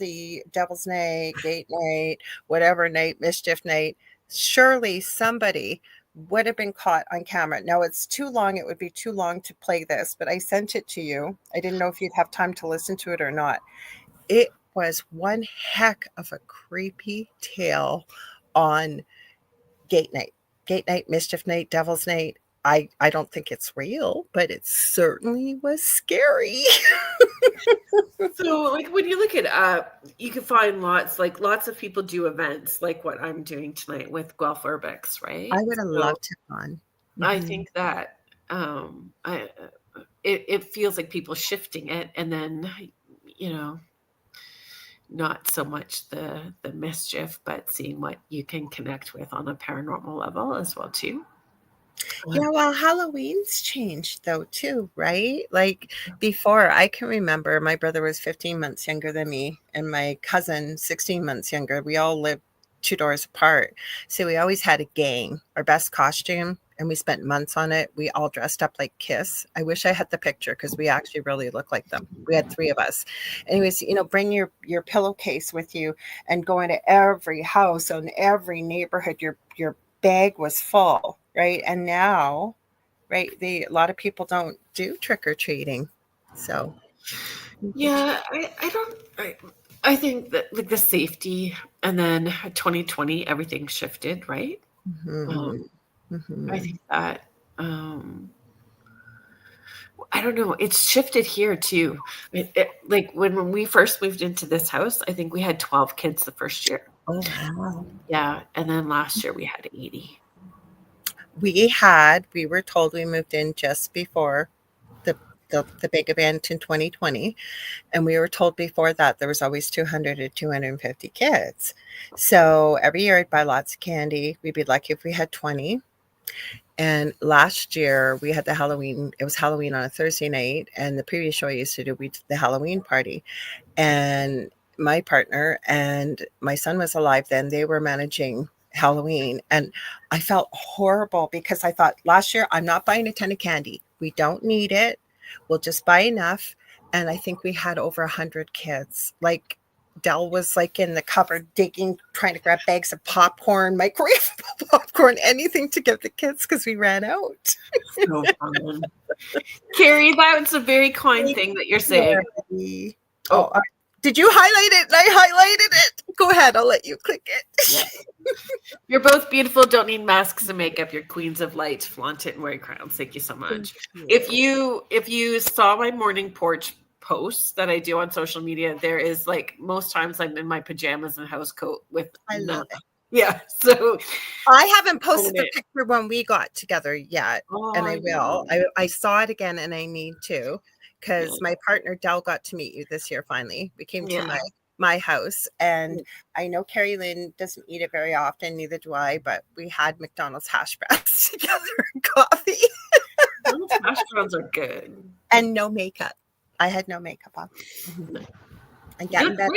S1: Night, Gate Night, whatever night, Mischief Night, surely somebody would have been caught on camera. Now, it's too long. It would be too long to play this, but I sent it to you. I didn't know if you'd have time to listen to it or not. It was one heck of a creepy tale on Gate Night, Mischief Night, Devil's Night. I don't think it's real, but it certainly was scary.
S2: So, like, when you look it up, you can find lots of people do events like what I'm doing tonight with Guelph Urbex, right?
S1: I would have loved to have gone.
S2: I think that it feels like people shifting it, and then, you know, not so much the mischief, but seeing what you can connect with on a paranormal level as well too.
S1: Yeah, well, Halloween's changed though too, right? Like before, I can remember my brother was 15 months younger than me, and my cousin 16 months younger. We all lived 2 doors apart, so we always had a gang. Our best costume, and we spent months on it. We all dressed up like Kiss. I wish I had the picture because we actually really look like them. We had 3 of us. Anyways, you know, bring your pillowcase with you and go into every house in every neighborhood. Your bag was full, right? And now, right, a lot of people don't do trick-or-treating. So
S2: yeah, I think that, like, the safety, and then 2020 everything shifted, right? I think that I don't know, it's shifted here too. Like when we first moved into this house, I think we had 12 kids the first year.
S1: Oh wow.
S2: Yeah, and then last year we had 80.
S1: We were told we moved in just before the big event in 2020, and we were told before that there was always 200 to 250 kids. So every year I'd buy lots of candy. We'd be lucky if we had 20. And last year we had it was Halloween on a Thursday night, and the previous show I used to do, we did the Halloween party, and my partner and my son was alive then. They were managing Halloween, and I felt horrible because I thought last year, I'm not buying a ton of candy. We don't need it. We'll just buy enough. And I think we had over 100 kids. Like Dell was like in the cupboard digging, trying to grab bags of popcorn, microwave popcorn, anything to give the kids because we ran out.
S2: So fun. Carrie, that's a very kind thing that you're saying.
S1: Oh, did you highlight it? And I highlighted it. Go ahead. I'll let you click it.
S2: Yeah. You're both beautiful. Don't need masks and makeup. You're queens of light. Flaunt it and wear crowns. Thank you so much. If you saw my morning porch posts that I do on social media, there is, like, most times I'm in my pajamas and house coat with.
S1: I love it.
S2: Yeah. So
S1: I haven't posted the picture when we got together yet, and I will.
S2: know.
S1: I saw it again, and I need to, because my partner Dell got to meet you this year. Finally, we came to my house, and I know Kerrilynn doesn't eat it very often, neither do I, but we had McDonald's hash browns together and coffee.
S2: Those hash browns are good.
S1: And no makeup. I had no makeup on. And getting better.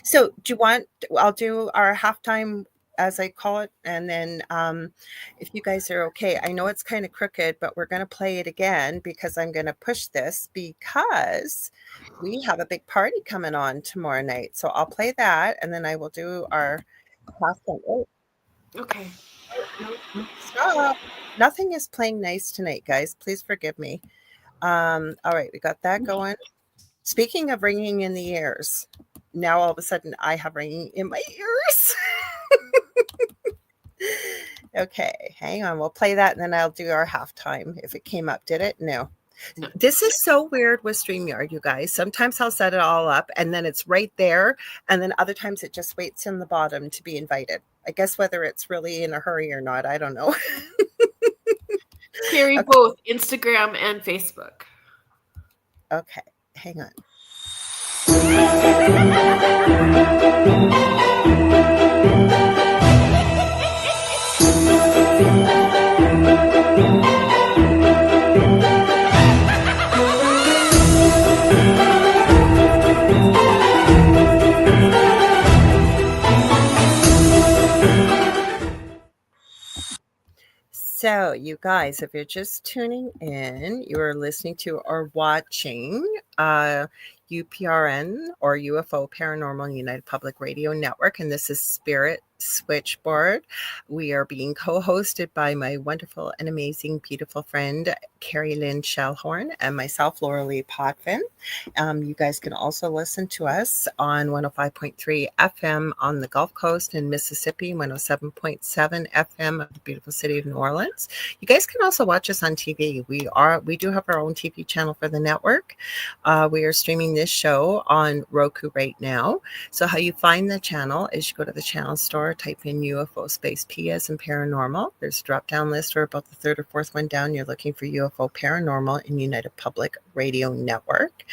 S1: So do you want, I'll do our halftime, as I call it, and then if you guys are okay, I know it's kind of crooked, but we're going to play it again because I'm going to push this because we have a big party coming on tomorrow night. So I'll play that, and then I will do our halftime. Oh.
S2: Okay.
S1: Stop. Nothing is playing nice tonight, guys. Please forgive me. All right, we got that going. Speaking of ringing in the ears, now all of a sudden I have ringing in my ears. Okay, hang on. We'll play that, and then I'll do our halftime. If it came up, did it? No. This is so weird with StreamYard, you guys. Sometimes I'll set it all up, and then it's right there, and then other times it just waits in the bottom to be invited. I guess whether it's really in a hurry or not, I don't know.
S2: Carry both Instagram and Facebook.
S1: Okay, hang on. So, you guys, if you're just tuning in, you are listening to or watching UPRN or UFO Paranormal United Public Radio Network, and this is Spirit Switchboard. We are being co-hosted by my wonderful and amazing, beautiful friend, Kerrilynn Shellhorn, and myself, Lorilei Potvin. You guys can also listen to us on 105.3 FM on the Gulf Coast in Mississippi, 107.7 FM of the beautiful city of New Orleans. You guys can also watch us on TV. We do have our own TV channel for the network. We are streaming this show on Roku right now. So how you find the channel is you go to the channel store, type in UFO space P as in paranormal. There's a drop-down list, or about the third or fourth one down, you're looking for UFO Paranormal in United Public Radio Network.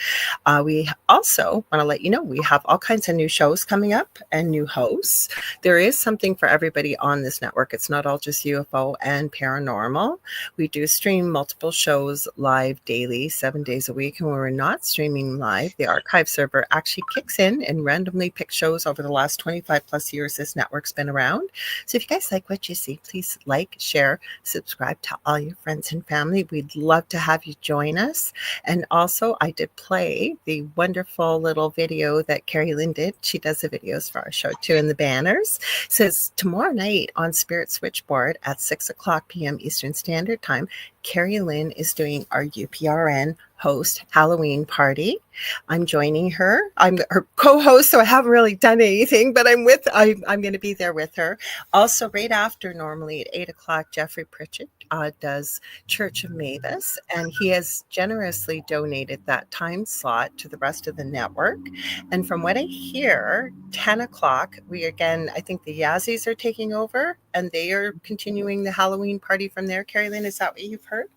S1: We also want to let you know we have all kinds of new shows coming up and new hosts. There is something for everybody on this network. It's not all just UFO and paranormal. We do stream multiple shows live daily, 7 days a week. And when we're not streaming live, the archive server actually kicks in and randomly picks shows over the last 25 plus years this network's been around. So if you guys like what you see, please like, share, subscribe to all your friends and family. We'd love to have you join us. And also, I did play the wonderful little video that Kerrilynn did. She does the videos for our show too, and the banners. It says tomorrow night on Spirit Switchboard at 6:00 p.m. Eastern Standard Time, Kerrilynn is doing our UPRN host Halloween party. I'm joining her. I'm her co-host, so I haven't really done anything, but I'm going to be there with her. Also, right after, normally at 8:00, Jeffrey Pritchett does Church of Mavis, and he has generously donated that time slot to the rest of the network. And from what I hear, 10:00, I think the Yazzies are taking over, and they are continuing the Halloween party from there. Kerrilynn, is that what you've heard?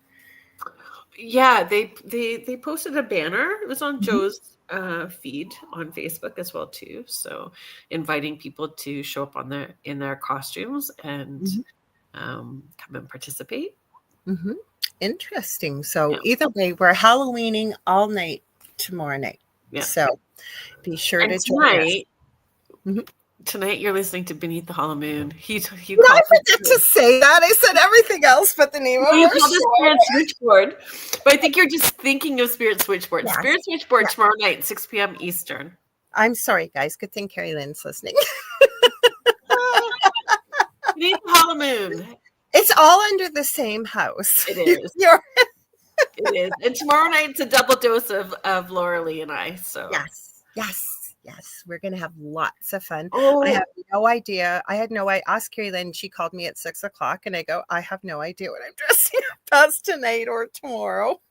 S2: Yeah, they posted a banner. It was on
S1: Mhm.
S2: Joe's feed on Facebook as well too. So inviting people to show up in their costumes and come and participate.
S1: Mm-hmm. Interesting. So
S2: Yeah.
S1: either way, we're Halloweening all night tomorrow night.
S2: Yeah.
S1: So be sure
S2: And
S1: to join us. Mhm.
S2: Tonight you're listening to Beneath the Hollow Moon.
S1: I forget to say that. I said everything else but the name of
S2: you
S1: our
S2: called it
S1: show.
S2: Spirit Switchboard, but I think you're just thinking of Spirit Switchboard.
S1: Yes.
S2: Spirit Switchboard
S1: Yes.
S2: tomorrow night, 6 p.m. Eastern.
S1: I'm sorry, guys. Good thing Kerrilynn's listening.
S2: Beneath the Hollow Moon.
S1: It's all under the same house.
S2: It is. It is. And tomorrow night it's a double dose of Lorilei and I. So
S1: Yes. We're gonna have lots of fun.
S2: Oh.
S1: I have no idea. I asked Kerrilynn. She called me at 6:00, and I go, I have no idea what I'm dressing up as tonight or tomorrow.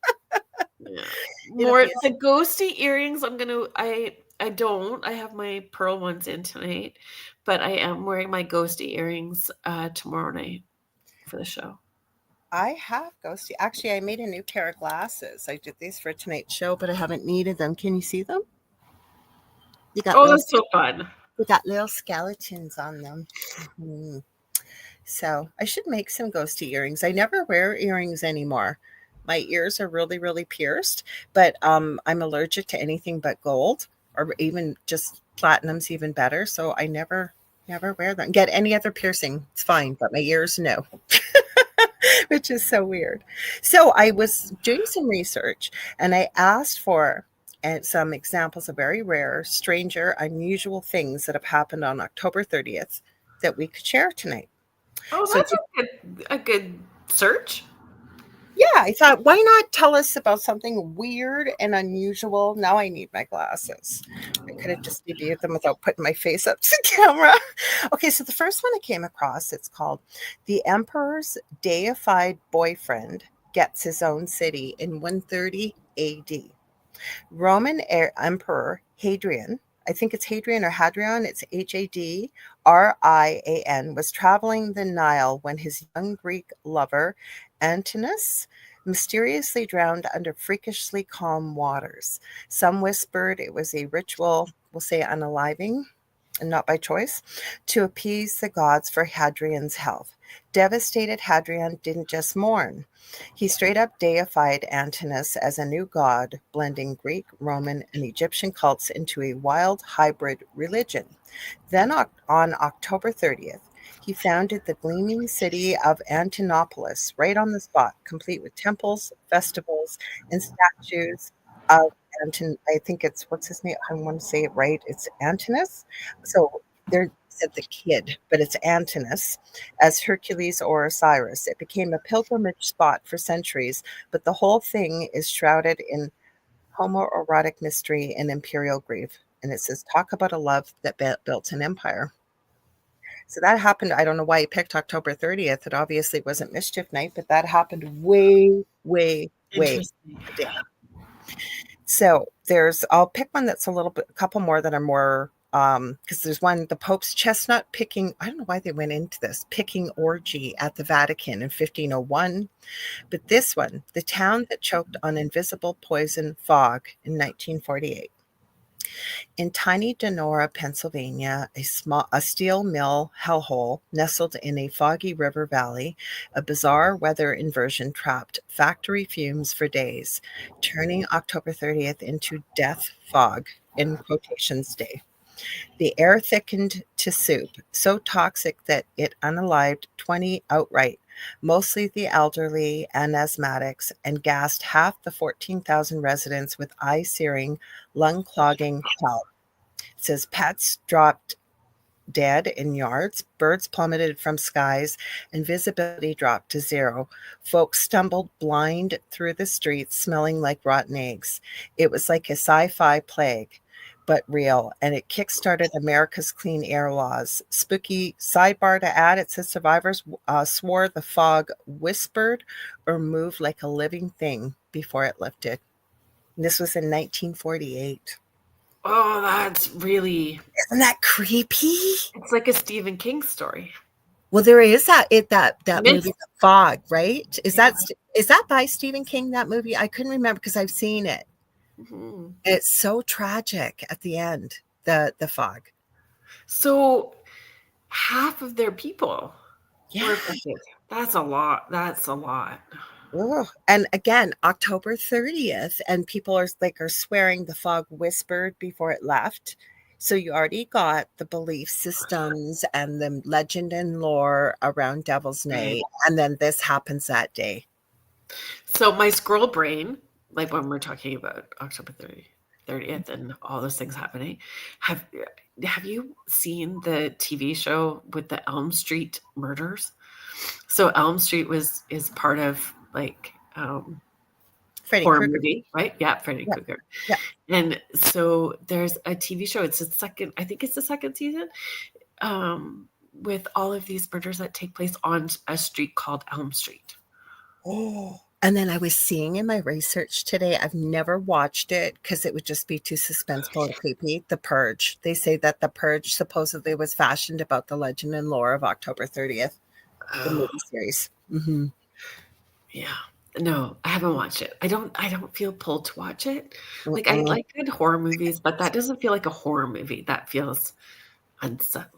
S2: Yeah. More the ghosty earrings. I have my pearl ones in tonight, but I am wearing my ghosty earrings tomorrow night for the show.
S1: I have ghosty. Actually, I made a new pair of glasses. I did these for tonight's show, but I haven't needed them. Can you see them? You got
S2: That's so fun.
S1: We got little skeletons on them. Mm-hmm. So I should make some ghosty earrings. I never wear earrings anymore. My ears are really, really pierced, but I'm allergic to anything but gold, or even just platinum's even better. So I never wear them. Get any other piercing, it's fine, but my ears, no. Which is so weird. So I was doing some research, and I asked for some examples of very rare, stranger, unusual things that have happened on October 30th that we could share tonight.
S2: Oh, that's a good search.
S1: Yeah, I thought, why not tell us about something weird and unusual? Now I need my glasses. I could have just debuted them without putting my face up to camera. Okay, so the first one I came across, it's called The Emperor's Deified Boyfriend Gets His Own City in 130 AD. Roman Emperor Hadrian, I think it's Hadrian or Hadrian, it's Hadrian, was traveling the Nile when his young Greek lover, Antinous, mysteriously drowned under freakishly calm waters. Some whispered it was a ritual, we'll say unaliving, and not by choice, to appease the gods for Hadrian's health. Devastated, Hadrian didn't just mourn. He straight up deified Antinous as a new god, blending Greek, Roman, and Egyptian cults into a wild hybrid religion. Then on October 30th, He founded the gleaming city of Antinopolis right on the spot, complete with temples, festivals, and statues of I think it's, what's his name? I want to say it right. It's Antinous. So there said the kid, but it's Antinous, as Hercules or Osiris. It became a pilgrimage spot for centuries, but the whole thing is shrouded in homoerotic mystery and imperial grief. And it says, talk about a love that built an empire. So that happened. I don't know why he picked October 30th. It obviously wasn't Mischief Night, but that happened way, way, way. So I'll pick one that's a couple more that are more, because there's one, the Pope's chestnut picking, I don't know why they went into this, picking orgy at the Vatican in 1501. But this one, the town that choked on invisible poison fog in 1948. In tiny Donora, Pennsylvania, a steel mill hellhole nestled in a foggy river valley, a bizarre weather inversion trapped factory fumes for days, turning October 30th into death fog in quotations day. The air thickened to soup, so toxic that it unalived 20 outright, mostly the elderly and asthmatics, and gassed half the 14,000 residents with eye-searing, lung-clogging hell. It says pets dropped dead in yards, birds plummeted from skies, and visibility dropped to zero. Folks stumbled blind through the streets, smelling like rotten eggs. It was like a sci-fi plague, but real, and it kickstarted America's clean air laws. Spooky sidebar to add, it says survivors swore the fog whispered or moved like a living thing before it lifted. And this was in 1948.
S2: Oh, that's really...
S1: Isn't that creepy?
S2: It's like a Stephen King story.
S1: Well, there is that movie, The Fog, right? Is that by Stephen King, that movie? I couldn't remember because I've seen it. Mm-hmm. It's so tragic at the end, the Fog.
S2: So half of their people were affected. That's a lot.
S1: Ugh. And again, October 30th, and people are swearing the fog whispered before it left. So you already got the belief systems and the legend and lore around Devil's Night, and then this happens that day.
S2: So my squirrel brain, like when we're talking about October 30th and all those things happening, have you seen the TV show with the Elm Street murders? So Elm Street is part of
S1: Freddy
S2: horror
S1: Krueger
S2: movie, right? Yeah, Freddy Krueger.
S1: Yeah.
S2: And so there's a TV show. It's I think it's the second season, with all of these murders that take place on a street called Elm Street.
S1: Oh. And then I was seeing in my research today, I've never watched it because it would just be too suspenseful and creepy. The Purge. They say that The Purge supposedly was fashioned about the legend and lore of October 30th, the movie series. Mm-hmm.
S2: Yeah. No, I haven't watched it. I don't feel pulled to watch it. Like, I like good horror movies, but that doesn't feel like a horror movie. That feels unsettling.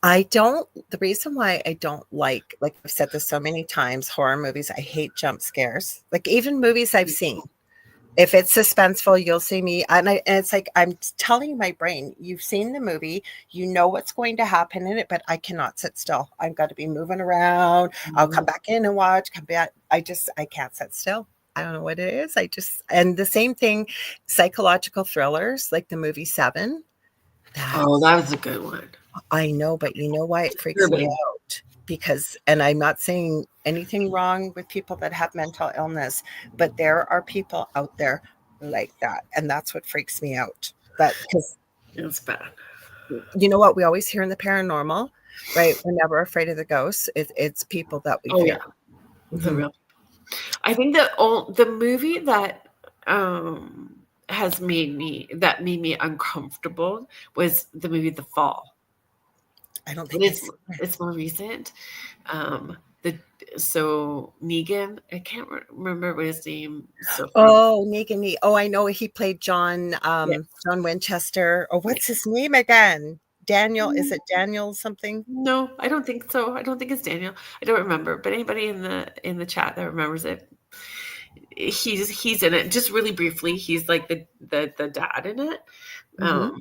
S1: The reason why I don't like I've said this so many times, horror movies, I hate jump scares. Like, even movies I've seen, if it's suspenseful, you'll see me. And it's like, I'm telling my brain, you've seen the movie, you know what's going to happen in it, but I cannot sit still. I've got to be moving around. Mm-hmm. I'll come back in and watch, come back. I can't sit still. I don't know what it is. And the same thing, psychological thrillers, like the movie Seven.
S2: That was a good one.
S1: I know, but you know why it freaks me out? Because, and I'm not saying anything wrong with people that have mental illness, but there are people out there like that. And that's what freaks me out. But because
S2: it's bad.
S1: You know what we always hear in the paranormal, right? We're never afraid of the ghosts. It's people that we fear.
S2: Yeah. Mm-hmm. Real. I think the movie that made me uncomfortable was the movie The Fall.
S1: I don't think
S2: it's more recent. So Negan, I can't remember what his name.
S1: Negan. Oh, I know he played John Winchester. Oh, what's his name again? Daniel. Is it Daniel something?
S2: No, I don't think so. I don't think it's Daniel. I don't remember. But anybody in the chat that remembers it, he's in it just really briefly. He's like the dad in it.
S1: Mm-hmm.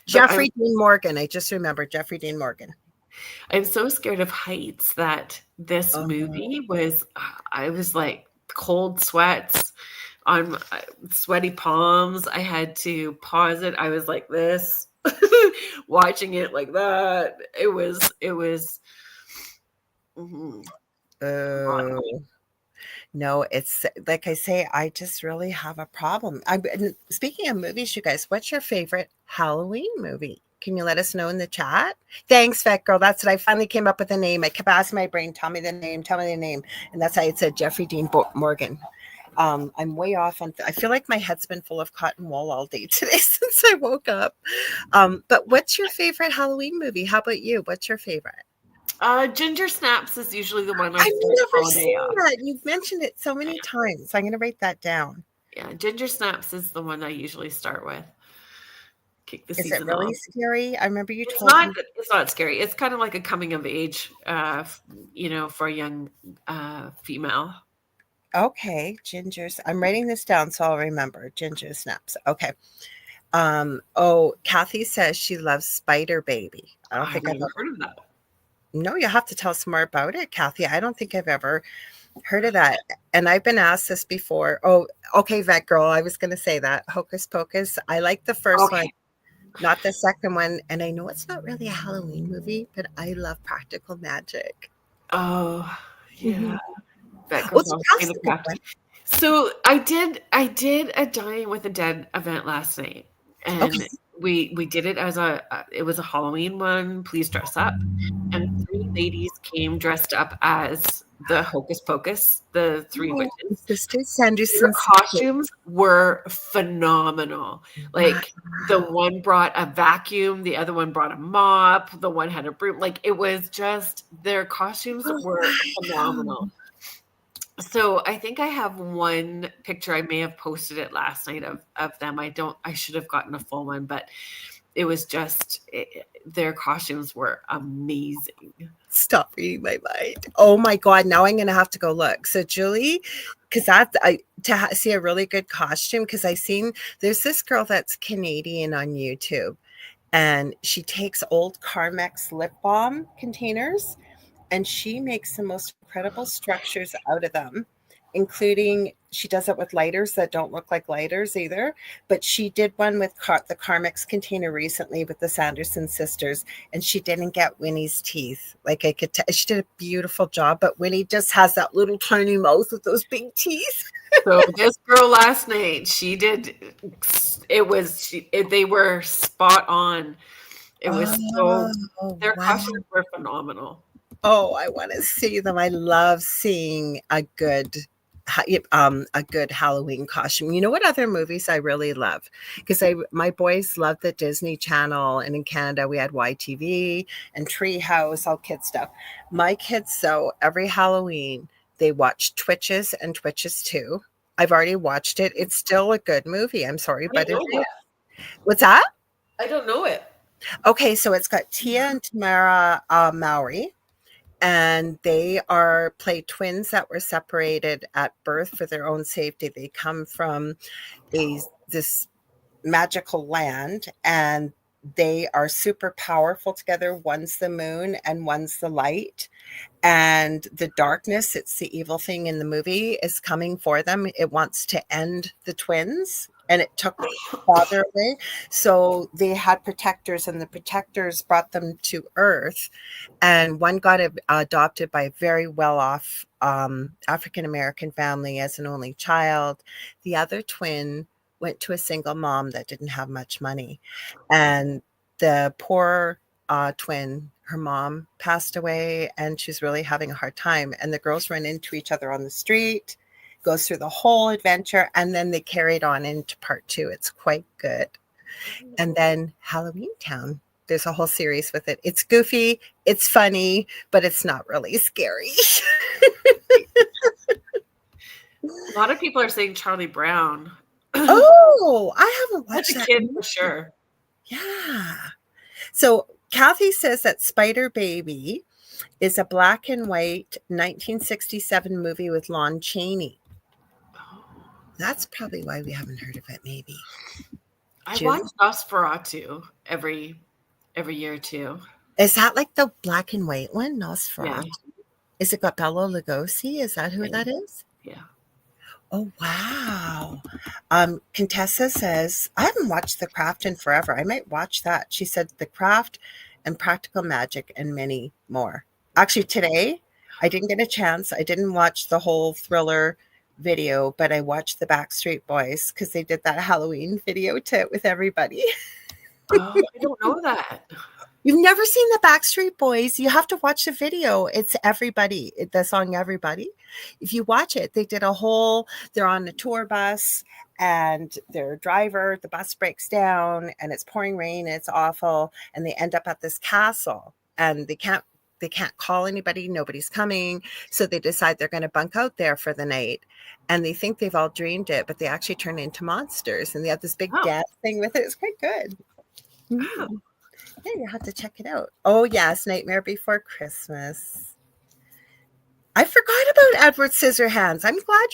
S1: Jeffrey Dean Morgan. I just remembered Jeffrey Dean Morgan.
S2: I'm so scared of heights that this movie was, I was like cold sweats on my sweaty palms. I had to pause it. I was like this, watching it like that. It was, mhm.
S1: No, it's like I say, I just really have a problem. Speaking of movies, you guys, what's your favorite Halloween movie? Can you let us know in the chat? Thanks, Vet Girl. That's it. I finally came up with a name. I kept asking my brain, tell me the name, tell me the name. And that's how it said Jeffrey Dean Morgan. I'm way off on. I feel like my head's been full of cotton wool all day today since I woke up. But what's your favorite Halloween movie? How about you? What's your favorite?
S2: Ginger Snaps is usually the one
S1: I've never
S2: holiday
S1: seen
S2: off.
S1: that. You've mentioned it so many times. So I'm going to write that down.
S2: Yeah, Ginger Snaps is the one I usually start with. Kick the
S1: Is it
S2: season
S1: really
S2: off.
S1: scary? I remember you
S2: It's
S1: told me.
S2: It's not scary. It's kind of like a coming of age, for a young female.
S1: Okay, gingers. I'm writing this down so I'll remember. Ginger Snaps. Okay. Kathy says she loves Spider Baby. I don't think I've
S2: never heard of that.
S1: No, you have to tell us more about it, Kathy. I don't think I've ever heard of that. And I've been asked this before. Oh, okay, Vet Girl. I was going to say that. Hocus Pocus. I like the first one, not the second one. And I know it's not really a Halloween movie, but I love practical magic.
S2: Oh, yeah.
S1: Mm-hmm.
S2: Vet Girl's
S1: that's the good one.
S2: So I did a Dying with the Dead event last night, and we did it as it was a Halloween one. Please dress up, and 3 ladies came dressed up as the Hocus Pocus, the 3 witches.
S1: Sisters Sanderson.
S2: Their costumes were phenomenal. Like the one brought a vacuum, the other one brought a mop, the one had a broom. Like it was just their costumes were phenomenal. So I think I have one picture. I may have posted it last night of them. I should have gotten a full one, but it was just, their costumes were amazing.
S1: Stop reading my mind. Oh my God. Now I'm going to have to go look. So Julie, because to see a really good costume, because there's this girl that's Canadian on YouTube, and she takes old Carmex lip balm containers and she makes the most incredible structures out of them, including she does it with lighters that don't look like lighters either. But she did one with the Carmex container recently with the Sanderson sisters, and she didn't get Winnie's teeth. Like I could she did a beautiful job, but Winnie just has that little tiny mouth with those big teeth.
S2: So this girl last night, she did. They were spot on. It was their costumes were phenomenal.
S1: Oh, I want to see them. I love seeing a good Halloween costume. You know what other movies I really love? Because my boys love the Disney Channel, and in Canada we had YTV and Treehouse, all kid stuff. My kids, so every Halloween they watch Twitches and Twitches 2. I've already watched it. It's still a good movie. I'm sorry, but what's that?
S2: I don't know it.
S1: Okay, so it's got Tia and Tamara Mowry. And they play twins that were separated at birth for their own safety. They come from this magical land, and they are super powerful together. One's the moon and one's the light. And the darkness, it's the evil thing in the movie, is coming for them. It wants to end the twins. And it took father away. So they had protectors, and the protectors brought them to Earth. And one got adopted by a very well-off African-American family as an only child. The other twin went to a single mom that didn't have much money. And the poor twin, her mom passed away, and she's really having a hard time. And the girls run into each other on the street, goes through the whole adventure, and then they carried on into part 2. It's quite good. And then Halloween Town, there's a whole series with it. It's goofy, it's funny, but it's not really scary.
S2: A lot of people are saying Charlie Brown.
S1: Oh, I haven't watched that.
S2: As a kid, for sure.
S1: Yeah. So Kathy says that Spider Baby is a black and white 1967 movie with Lon Chaney. That's probably why we haven't heard of it, maybe.
S2: I watch Nosferatu every year too.
S1: Is that like the black and white one,
S2: Yeah.
S1: Nosferatu? Is it got Bela Lugosi? Is that who that is?
S2: Yeah.
S1: Oh, wow. Contessa says, I haven't watched The Craft in forever. I might watch that. She said The Craft and Practical Magic and many more. Actually, today, I didn't get a chance. I didn't watch the whole thriller video, but I watched the Backstreet Boys because they did that Halloween video with everybody.
S2: Oh, I don't know that.
S1: You've never seen the Backstreet Boys? You have to watch the video. It's Everybody, the song Everybody. If you watch it, they did they're on a tour bus and their driver, the bus breaks down and it's pouring rain and it's awful. And they end up at this castle and they can't call anybody. Nobody's coming. So they decide they're going to bunk out there for the night. And they think they've all dreamed it, but they actually turn into monsters. And they have this big dance thing with it. It's quite good.
S2: Wow.
S1: Yeah, you have to check it out. Oh, yes, Nightmare Before Christmas. I forgot about Edward Scissorhands. I'm glad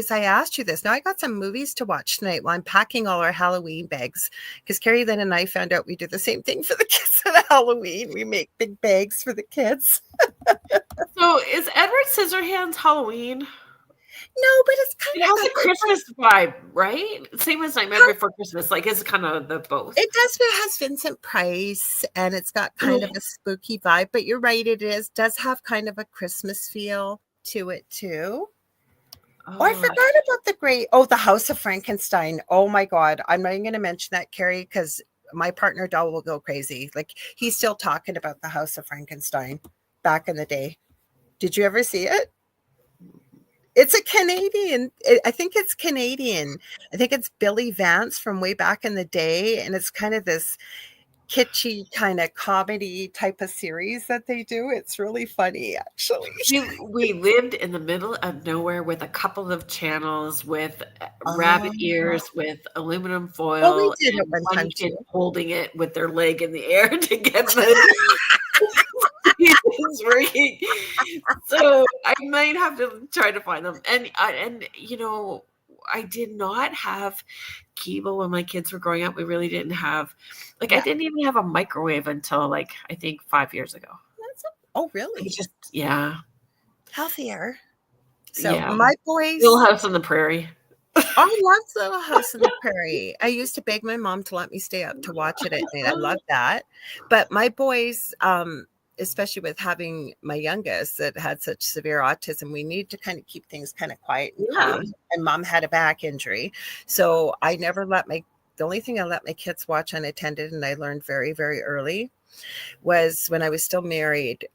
S1: I asked you this. Now I got some movies to watch tonight while I'm packing all our Halloween bags because Kerrilynn and I found out we do the same thing for the kids at Halloween. We make big bags for the kids.
S2: So is Edward Scissorhands Halloween?
S1: No, but it's kind
S2: It has a Christmas vibe, right? Same as Nightmare Before Christmas. Like it's kind of the both.
S1: It does, but it has Vincent Price and it's got kind of a spooky vibe. But you're right, does have kind of a Christmas feel to it too. Oh, I forgot about the House of Frankenstein. Oh my God. I'm not even going to mention that, Carrie, because my partner Doll will go crazy. Like he's still talking about the House of Frankenstein back in the day. Did you ever see it? It's a Canadian. I think it's Canadian. I think it's Billy Vance from way back in the day. And it's kind of this kitschy kind of comedy type of series that they do. It's really funny, actually.
S2: We lived in the middle of nowhere with a couple of channels with rabbit ears with aluminum foil.
S1: Oh, we did it one time
S2: kid
S1: too.
S2: Holding it with their leg in the air to get the it's working. So I might have to try to find them. And you know, I did not have cable when my kids were growing up. We really didn't have, I didn't even have a microwave until I think 5 years ago.
S1: Oh, really?
S2: It's just, yeah.
S1: Healthier. So my boys.
S2: Little House on the Prairie.
S1: I loved Little House on the Prairie. I used to beg my mom to let me stay up to watch it at night. I love that. But my boys, especially with having my youngest that had such severe autism, we need to kind of keep things kind of quiet and calm. And mom had a back injury. So I never the only thing I let my kids watch unattended, and I learned very, very early, was when I was still married,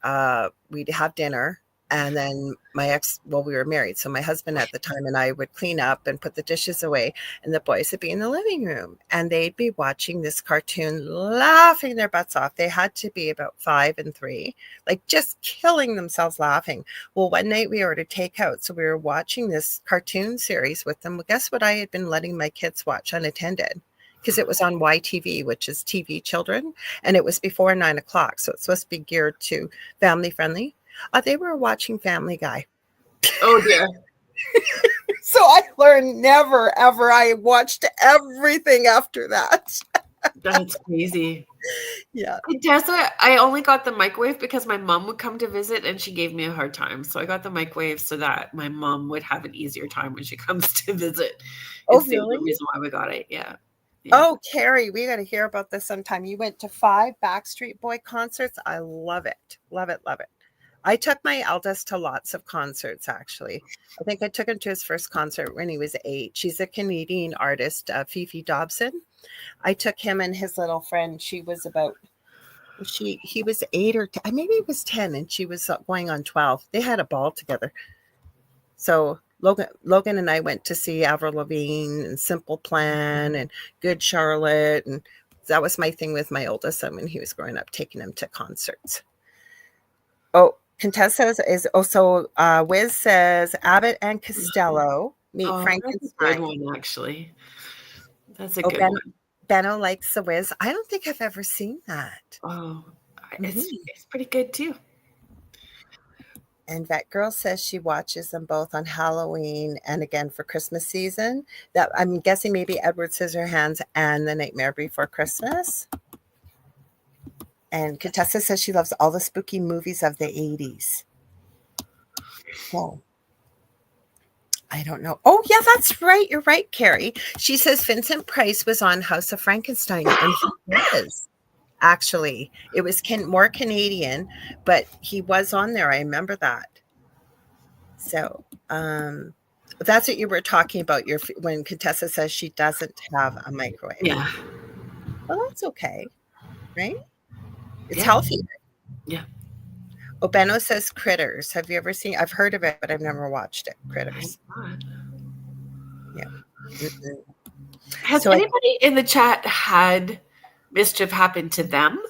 S1: we'd have dinner. And then we were married. So my husband at the time and I would clean up and put the dishes away. And the boys would be in the living room and they'd be watching this cartoon, laughing their butts off. They had to be about 5 and 3, like just killing themselves laughing. Well, one night we ordered takeout. So we were watching this cartoon series with them. Well, guess what I had been letting my kids watch unattended? Because it was on YTV, which is TV Children. And it was before 9 o'clock. So it's supposed to be geared to family friendly. They were watching Family Guy.
S2: Oh, dear.
S1: So I learned never, ever. I watched everything after that.
S2: That's crazy.
S1: Yeah.
S2: Tessa, I only got the microwave because my mom would come to visit and she gave me a hard time. So I got the microwave so that my mom would have an easier time when she comes to visit.
S1: Oh,
S2: really? The only reason why we got it. Yeah.
S1: Oh, Carrie, we got to hear about this sometime. You went to 5 Backstreet Boy concerts. I love it. Love it. Love it. I took my eldest to lots of concerts, actually. I think I took him to his first concert when he was 8. She's a Canadian artist, Fifi Dobson. I took him and his little friend. She was he was 8 or 10, maybe he was 10, and she was going on 12. They had a ball together. So Logan and I went to see Avril Lavigne and Simple Plan and Good Charlotte. And that was my thing with my oldest son when he was growing up, taking him to concerts. Oh, Contessa is also Wiz says Abbott and Costello meet Frankenstein.
S2: That's a good one, actually. That's a good one.
S1: Benno likes the Wiz. I don't think I've ever seen that.
S2: Oh, it's pretty good too.
S1: And Vet Girl says she watches them both on Halloween and again for Christmas season. That I'm guessing maybe Edward Scissorhands and The Nightmare Before Christmas. And Contessa says she loves all the spooky movies of the 80s. So, I don't know. Oh, yeah, that's right. You're right, Carrie. She says Vincent Price was on House of Frankenstein, and he was. Actually, it was more Canadian, but he was on there. I remember that. So, that's what you were talking about. When Contessa says she doesn't have a microwave.
S2: Yeah.
S1: Well, that's okay, right? It's
S2: Yeah.
S1: healthy.
S2: Yeah.
S1: Obeno says Critters. Have you ever seen? I've heard of it, but I've never watched it. Critters. Yeah. Mm-hmm.
S2: Has anybody in the chat had mischief happen to them?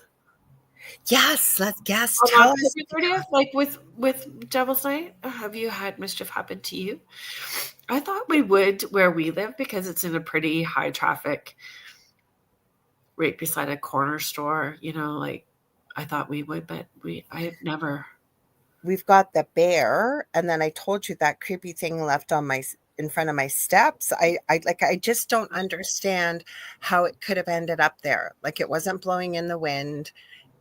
S1: Yes, yes.
S2: On
S1: Tell
S2: October
S1: us.
S2: 30th, like with Devil's Night, have you had mischief happen to you? I thought we would where we live because it's in a pretty high traffic, right beside a corner store. You know, like I thought we would, but I have never.
S1: We've got the bear, and then I told you that creepy thing left in front of my steps. I just don't understand how it could have ended up there. Like, it wasn't blowing in the wind.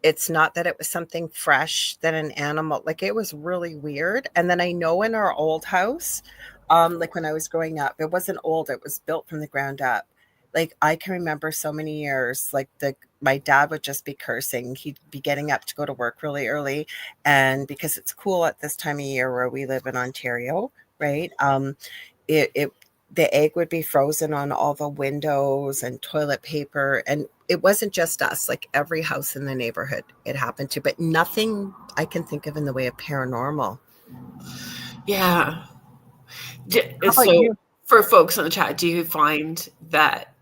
S1: It's not that it was something fresh that an animal, like, it was really weird. And then I know in our old house, like when I was growing up, it wasn't old, it was built from the ground up. Like, I can remember so many years, like my dad would just be cursing. He'd be getting up to go to work really early. And because it's cool at this time of year where we live in Ontario, right? The egg would be frozen on all the windows and toilet paper. And it wasn't just us, like every house in the neighborhood it happened to, but nothing I can think of in the way of paranormal.
S2: Yeah. So for folks in the chat, do you find that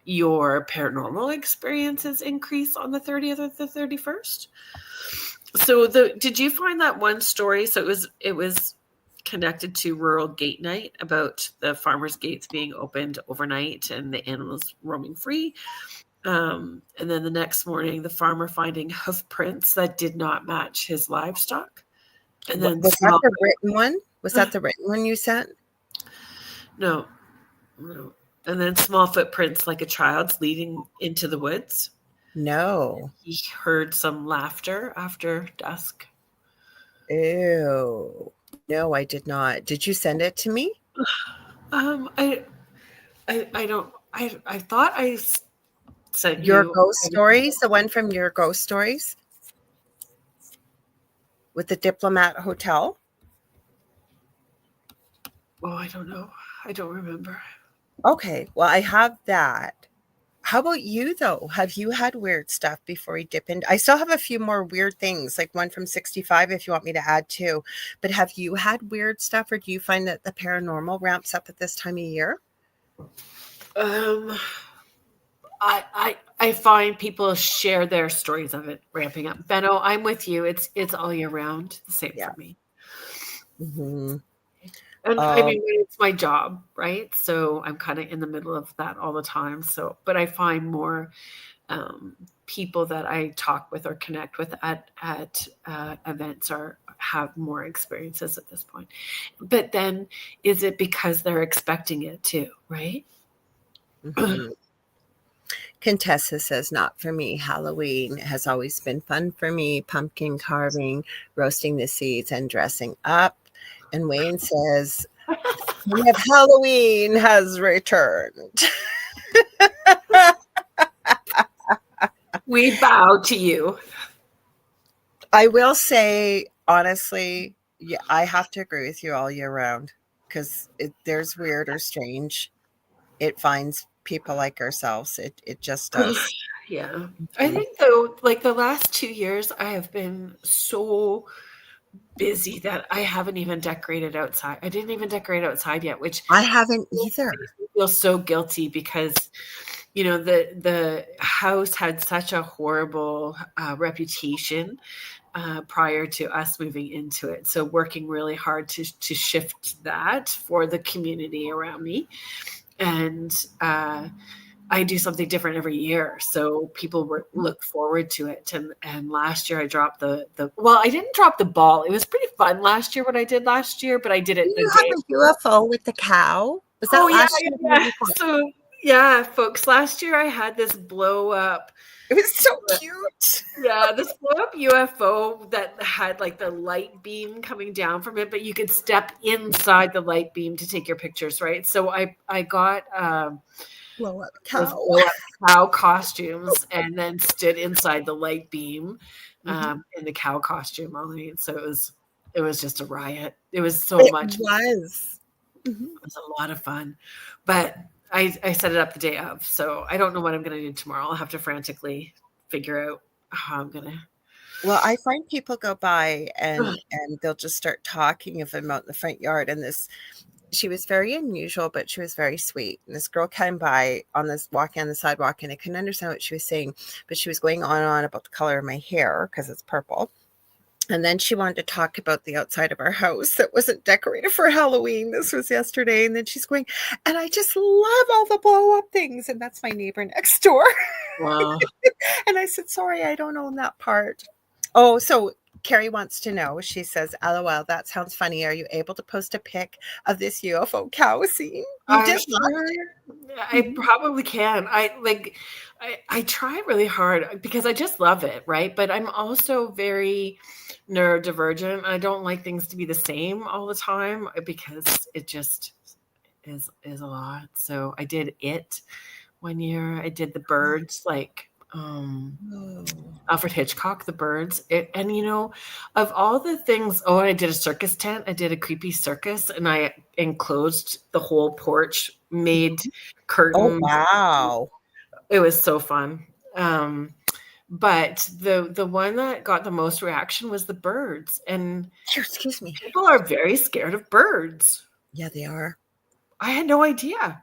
S2: your paranormal experiences increase on the 30th or the 31st? So did you find that one story? So it was connected to rural gate night about the farmers' gates being opened overnight and the animals roaming free. And then the next morning, the farmer finding hoof prints that did not match his livestock. And then
S1: was that the written one? Was that the written one you sent?
S2: No. And then small footprints like a child's leading into the woods.
S1: No.
S2: He heard some laughter after dusk.
S1: Ew. No, I did not. Did you send it to me?
S2: I thought I sent
S1: Your
S2: you
S1: ghost stories, the one from Your Ghost Stories with the Diplomat Hotel.
S2: Oh, I don't know. I don't remember.
S1: Okay, well, I have that. How about you, though? Have you had weird stuff before you dip in? I still have a few more weird things, like one from 65, if you want me to add too. But have you had weird stuff, or do you find that the paranormal ramps up at this time of year?
S2: I find people share their stories of it ramping up. Benno, I'm with you. It's all year round. The same for me.
S1: Mm-hmm.
S2: And I mean, it's my job, right? So I'm kind of in the middle of that all the time. So, but I find more people that I talk with or connect with at events have more experiences at this point. But then, is it because they're expecting it too, right?
S1: Mm-hmm. Contessa says, not for me. Halloween has always been fun for me. Pumpkin carving, roasting the seeds, and dressing up. And Wayne says, if Halloween has returned.
S2: We bow to you.
S1: I will say, honestly, yeah, I have to agree with you all year round, because there's weird or strange. It finds people like ourselves. It just does.
S2: Yeah. I think, though, like the last 2 years, I have been so busy that I haven't even decorated outside. I didn't even decorate outside yet, which
S1: I haven't either.
S2: I feel so guilty because, you know, the house had such a horrible reputation prior to us moving into it. So working really hard to shift that for the community around me. And I do something different every year, so people look forward to it. And last year I dropped I didn't drop the ball. It was pretty fun last year what I did last year, but I did it.
S1: You have a UFO with the cow? Was that last year?
S2: Yeah. So Yeah, folks, last year I had this blow up.
S1: It was so cute.
S2: Yeah, this blow up UFO that had like the light beam coming down from it, but you could step inside the light beam to take your pictures, right? So I got
S1: Blow up
S2: those
S1: cow.
S2: blow up cow costumes and then stood inside the light beam in the cow costume. So it was just a riot. It was so much.
S1: It was. Mm-hmm.
S2: It was a lot of fun, but I set it up the day of, so I don't know what I'm going to do tomorrow. I'll have to frantically figure out how I'm going to.
S1: Well, I find people go by and they'll just start talking of him out in the front yard. And she was very unusual, but she was very sweet. And this girl came by walking on the sidewalk, and I couldn't understand what she was saying, but she was going on and on about the color of my hair because it's purple. And then she wanted to talk about the outside of our house that wasn't decorated for Halloween. This was yesterday. And then she's going, and I just love all the blow up things. And that's my neighbor next door.
S2: Wow.
S1: And I said, sorry, I don't own that part. Oh, so Carrie wants to know. She says, LOL, that sounds funny. Are you able to post a pic of this UFO cow scene?
S2: I probably can. I try really hard because I just love it, right? But I'm also very neurodivergent. I don't like things to be the same all the time because it just is a lot. So I did it one year. I did the birds, like Alfred Hitchcock, the birds. And of all the things, I did a circus tent. I did a creepy circus, and I enclosed the whole porch, made curtains.
S1: Oh, wow.
S2: It was so fun. But the one that got the most reaction was the birds. And
S1: excuse me.
S2: People are very scared of birds.
S1: Yeah, they are.
S2: I had no idea.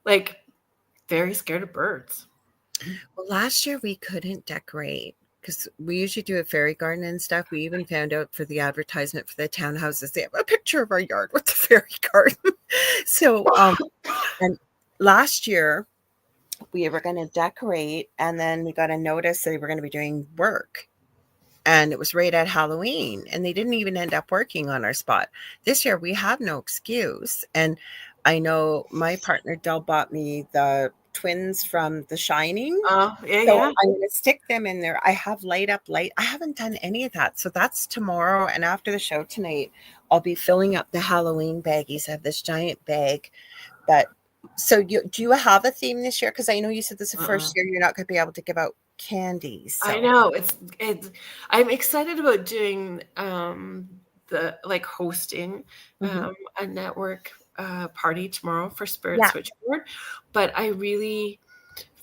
S2: Like, very scared of birds.
S1: Well, last year we couldn't decorate because we usually do a fairy garden and stuff. We even found out for the advertisement for the townhouses, they have a picture of our yard with the fairy garden. So, and last year we were going to decorate, and then we got a notice that they were going to be doing work. And it was right at Halloween, and they didn't even end up working on our spot. This year we have no excuse. And I know my partner Del bought me the twins from The Shining.
S2: Oh, yeah,
S1: so
S2: yeah.
S1: I'm going to stick them in there. I have light. I haven't done any of that. So that's tomorrow. And after the show tonight, I'll be filling up the Halloween baggies. I have this giant bag. So do you have a theme this year? Because I know you said this is the first year you're not going to be able to give out candy. So.
S2: I know it's. I'm excited about doing hosting a network party tomorrow for Spirit Switchboard, but I really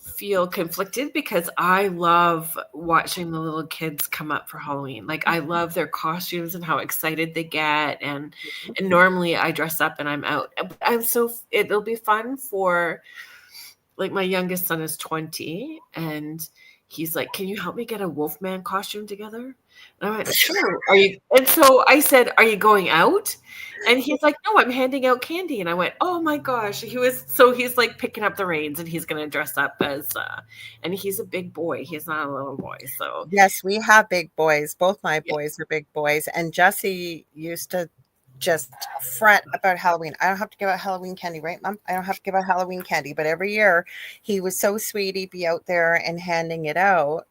S2: feel conflicted because I love watching the little kids come up for Halloween. Like, I love their costumes and how excited they get, and normally I dress up and I'm out. It'll be fun for, like, my youngest son is 20 and he's like, can you help me get a Wolfman costume together? And I went, sure. And so I said, are you going out? And he's like, no, I'm handing out candy. And I went, oh my gosh. He's like picking up the reins, and he's going to dress up as, and he's a big boy. He's not a little boy. So
S1: yes, we have big boys. Both my boys are big boys. And Jesse used to just fret about Halloween. I don't have to give out Halloween candy, right, Mom? I don't have to give out Halloween candy. But every year he was so sweet. He'd be out there and handing it out.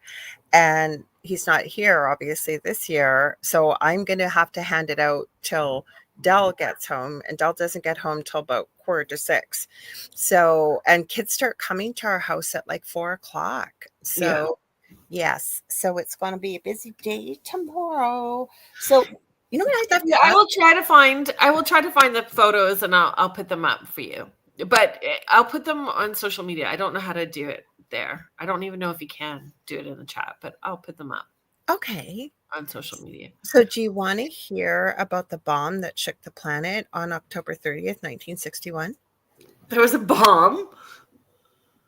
S1: And he's not here, obviously, this year. So I'm going to have to hand it out till Dell gets home. And Dell doesn't get home till about 5:45. So, and kids start coming to our house at like 4:00. So, yes. So it's going to be a busy day tomorrow. So, you know what I thought?
S2: Yeah, I will try to find the photos, and I'll put them up for you. But I'll put them on social media. I don't know how to do it there. I don't even know if you can do it in the chat, but I'll put them up.
S1: Okay.
S2: On social media.
S1: So do you want to hear about the bomb that shook the planet on October 30th, 1961?
S2: There was a bomb?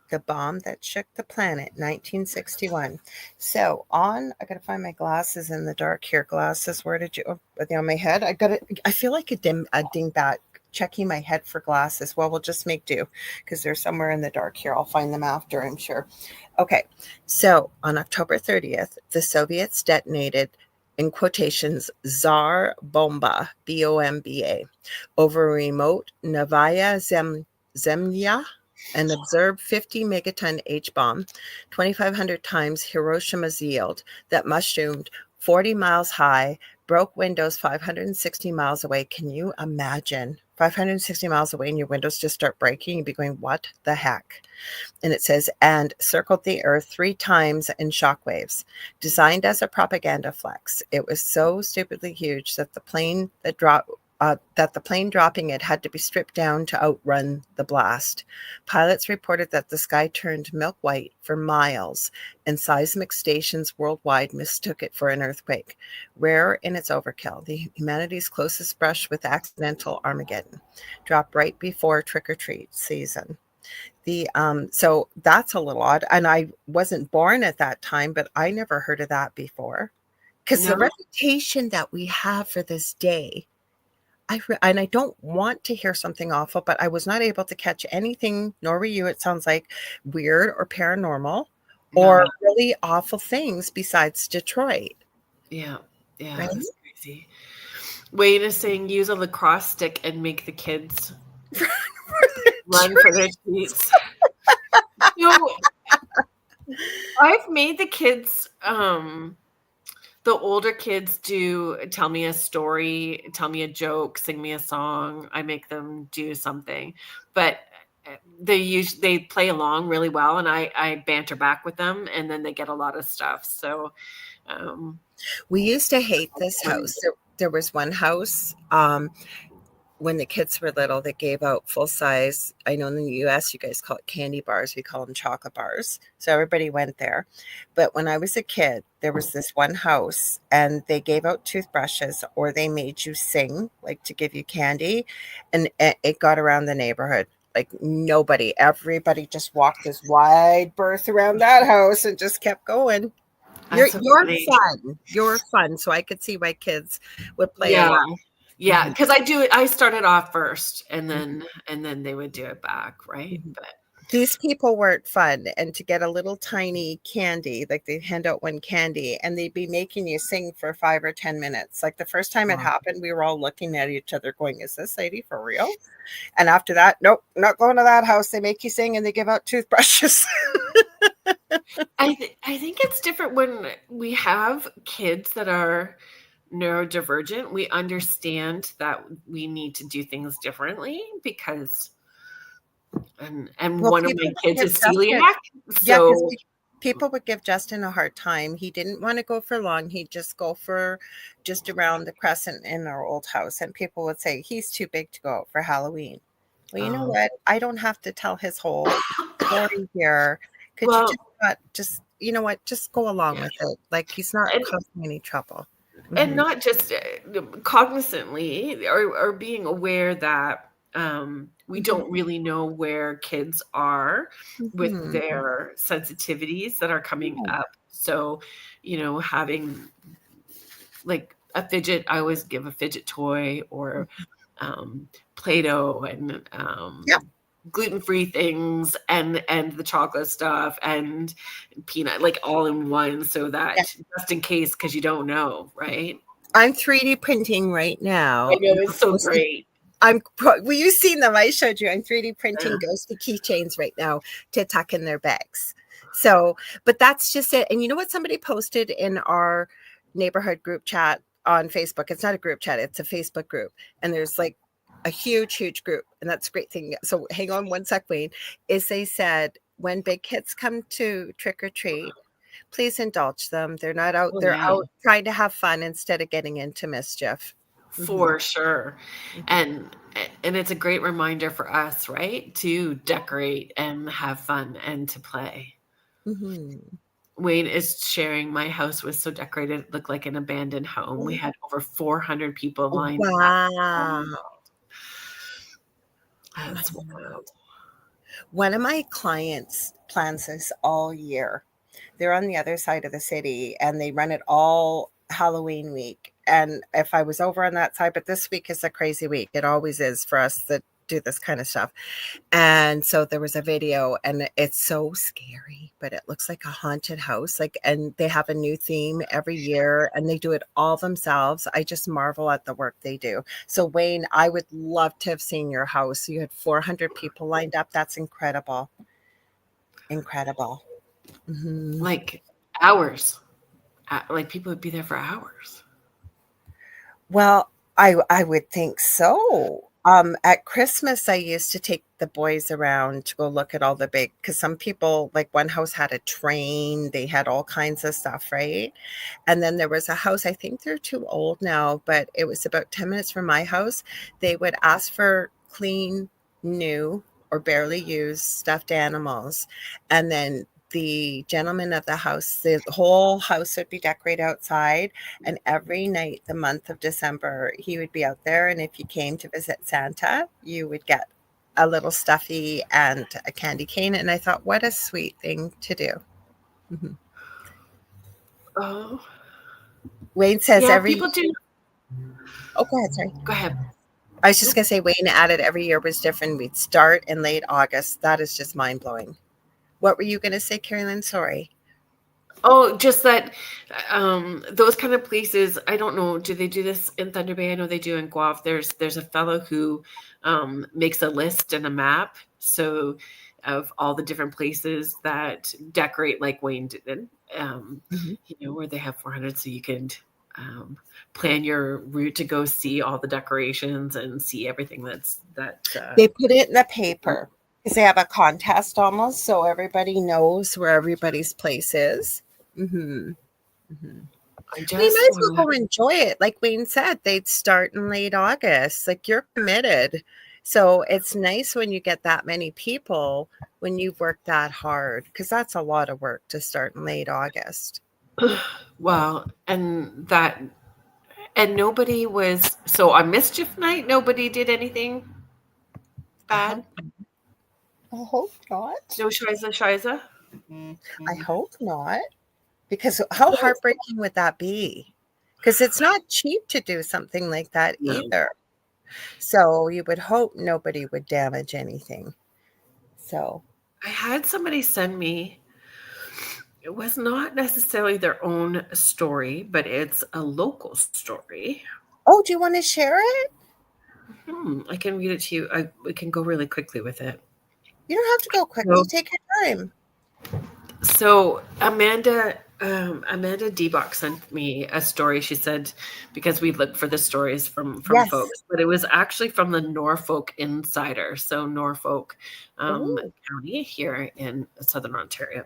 S1: The bomb that shook the planet, 1961. So I got to find my glasses in the dark here. Glasses, where did you, are they on my head? I feel like a dingbat checking my head for glasses. Well, we'll just make do because they're somewhere in the dark here. I'll find them after, I'm sure. Okay. So on October 30th, the Soviets detonated, in quotations, Tsar Bomba, B-O-M-B-A, over remote Novaya Zemlya An observed 50 megaton H-bomb, 2,500 times Hiroshima's yield, that mushroomed 40 miles high, broke windows 560 miles away. Can you imagine? 560 miles away and your windows just start breaking. You'd be going, what the heck? And it says, and circled the earth 3 times in shockwaves. Designed as a propaganda flex, it was so stupidly huge that the plane dropping it had to be stripped down to outrun the blast. Pilots reported that the sky turned milk white for miles, and seismic stations worldwide mistook it for an earthquake. Rare in its overkill, the humanity's closest brush with accidental Armageddon, dropped right before trick-or-treat season. So that's a little odd, and I wasn't born at that time, but I never heard of that before. Because the reputation that we have for this day, and I don't want to hear something awful, but I was not able to catch anything, nor were you, it sounds like, weird or paranormal or really awful things besides Detroit.
S2: Yeah,
S1: Right?
S2: That's crazy. Wayne is saying use a lacrosse stick and make the kids run for their treats. I've made the kids, the older kids tell me a story, tell me a joke, sing me a song. I make them do something, but they play along really well, and I banter back with them, and then they get a lot of stuff. So
S1: we used to hate this house. There was one house when the kids were little that gave out full size. I know in the US you guys call it candy bars. We call them chocolate bars. So everybody went there. But when I was a kid, there was this one house and they gave out toothbrushes, or they made you sing, like to give you candy. And it got around the neighborhood. Like everybody just walked this wide berth around that house and just kept going. You're fun. You're fun. So I could see why kids would play along.
S2: Yeah, because I started off first, and then they would do it back, right? But
S1: these people weren't fun, and to get a little tiny candy, like they'd hand out one candy, and they'd be making you sing for 5 or 10 minutes. Like the first time it happened, we were all looking at each other, going, "Is this lady for real?" And after that, nope, not going to that house. They make you sing, and they give out toothbrushes.
S2: I think it's different when we have kids that are neurodivergent. We understand that we need to do things differently because one of my kids is celiac. So
S1: people would give Justin a hard time. He didn't want to go for long. He'd just go for just around the crescent in our old house. And people would say, he's too big to go out for Halloween. Well, you know what? I don't have to tell his whole story here. Could you just you know what? Just go along with it. Like he's not causing any trouble.
S2: And not just cognizantly or being aware that we don't really know where kids are with their sensitivities that are coming up. So, having like a fidget, I always give a fidget toy or Play-Doh and gluten-free things and the chocolate stuff and peanut, like all in one, so that just in case, because you don't know, right?
S1: I'm 3D printing right now.
S2: I know, it's so great.
S1: Well, you've seen them. I showed you. I'm 3D printing ghosty keychains right now to tuck in their bags. So, but that's just it. And you know what? Somebody posted in our neighborhood group chat on Facebook. It's not a group chat. It's a Facebook group. And there's like a huge group. And that's a great thing. So hang on one sec, Wayne. They said, when big kids come to trick or treat, please indulge them. They're not out. They're out trying to have fun instead of getting into mischief.
S2: For sure. And it's a great reminder for us, right? To decorate and have fun and to play. Wayne is sharing, my house was so decorated, it looked like an abandoned home. We had over 400 people lined up.
S1: Wow.
S2: That's wild.
S1: One of my clients plans this all year. They're on the other side of the city and they run it all Halloween week. And if I was over on that side, but this week is a crazy week. It always is for us. do this kind of stuff. And so there was a video, and it's so scary, but it looks like a haunted house. Like, and they have a new theme every year, and they do it all themselves. I just marvel at the work they do. So Wayne, I would love to have seen your house. You had 400 people lined up. That's incredible. Incredible. Mm-hmm.
S2: Like hours. Like people would be there for hours.
S1: Well, I would think so. At Christmas, I used to take the boys around to go look at all the big, because some people, like one house had a train, they had all kinds of stuff, right? And then there was a house, I think they're too old now, but it was about 10 minutes from my house. They would ask for clean, new, or barely used stuffed animals. And then the gentleman of the house, the whole house would be decorated outside. And every night, the month of December, he would be out there. And if you came to visit Santa, you would get a little stuffy and a candy cane. And I thought, what a sweet thing to do. Mm-hmm.
S2: Oh.
S1: Wayne says
S2: people do.
S1: Oh, go ahead. Sorry.
S2: Go ahead.
S1: I was just going to say, Wayne added every year was different. We'd start in late August. That is just mind blowing. What were you going to say, Kerrilynn? Sorry.
S2: Oh, just that those kind of places, I don't know, do they do this in Thunder Bay? I know they do in Guelph. There's a fellow who makes a list and a map of all the different places that decorate like Wayne did, where they have 400, so you can plan your route to go see all the decorations and see everything they
S1: put it in the paper. Because they have a contest almost, so everybody knows where everybody's place is. Mm-hmm. Mm-hmm. We might as well go enjoy it. Like Wayne said, they'd start in late August. Like, you're committed. So it's nice when you get that many people when you've worked that hard, because that's a lot of work to start in late August.
S2: Well, and nobody was, so on Mischief Night, nobody did anything bad?
S1: I hope not.
S2: No Shiza?
S1: I hope not. Because how heartbreaking would that be? Because it's not cheap to do something like that either. So you would hope nobody would damage anything. So
S2: I had somebody send me, it was not necessarily their own story, but it's a local story.
S1: Oh, do you want to share it?
S2: I can read it to you. We can go really quickly with it.
S1: You don't have to go quickly. No. Take your time.
S2: So Amanda Debock sent me a story. She said, because we looked for the stories from folks, but it was actually from the Norfolk Insider. So Norfolk County here in Southern Ontario.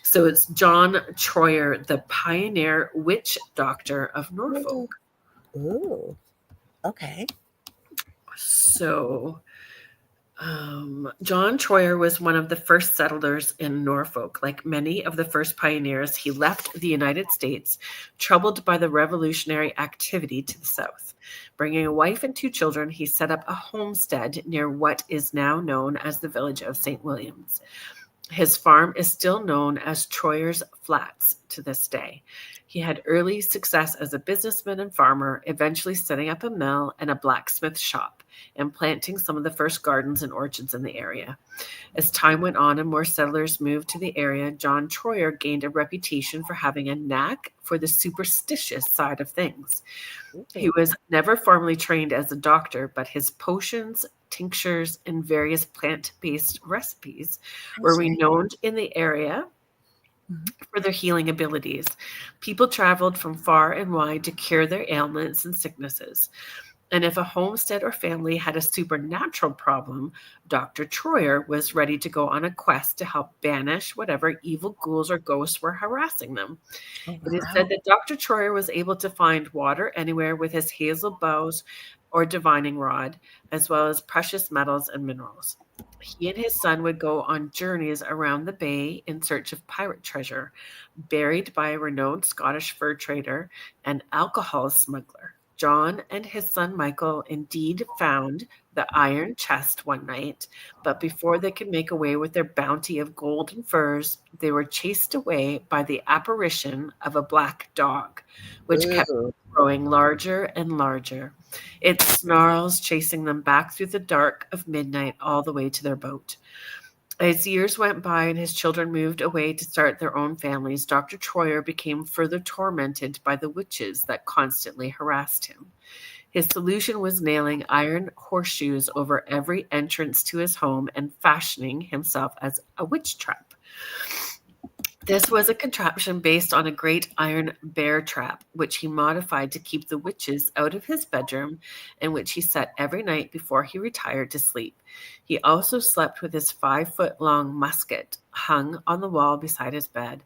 S2: So it's John Troyer, the pioneer witch doctor of Norfolk.
S1: Ooh. Okay.
S2: So John Troyer was one of the first settlers in Norfolk. Like many of the first pioneers, he left the United States, troubled by the revolutionary activity to the south. Bringing a wife and 2 children, he set up a homestead near what is now known as the village of St. Williams. His farm is still known as Troyer's Flats to this day. He had early success as a businessman and farmer, eventually setting up a mill and a blacksmith shop and planting some of the first gardens and orchards in the area. As time went on and more settlers moved to the area, John Troyer gained a reputation for having a knack for the superstitious side of things. He was never formally trained as a doctor, but his potions, tinctures, and various plant-based recipes were renowned in the area for their healing abilities. People traveled from far and wide to cure their ailments and sicknesses. And if a homestead or family had a supernatural problem, Dr. Troyer was ready to go on a quest to help banish whatever evil ghouls or ghosts were harassing them. Oh, wow. It is said that Dr. Troyer was able to find water anywhere with his hazel boughs or divining rod, as well as precious metals and minerals. He and his son would go on journeys around the bay in search of pirate treasure, buried by a renowned Scottish fur trader and alcohol smuggler. John and his son Michael indeed found the iron chest one night, but before they could make away with their bounty of gold and furs, they were chased away by the apparition of a black dog, which kept growing larger and larger. It snarls, chasing them back through the dark of midnight all the way to their boat. As years went by and his children moved away to start their own families, Dr. Troyer became further tormented by the witches that constantly harassed him. His solution was nailing iron horseshoes over every entrance to his home and fashioning himself as a witch trap. This was a contraption based on a great iron bear trap, which he modified to keep the witches out of his bedroom and which he set every night before he retired to sleep. He also slept with his 5-foot-long musket hung on the wall beside his bed.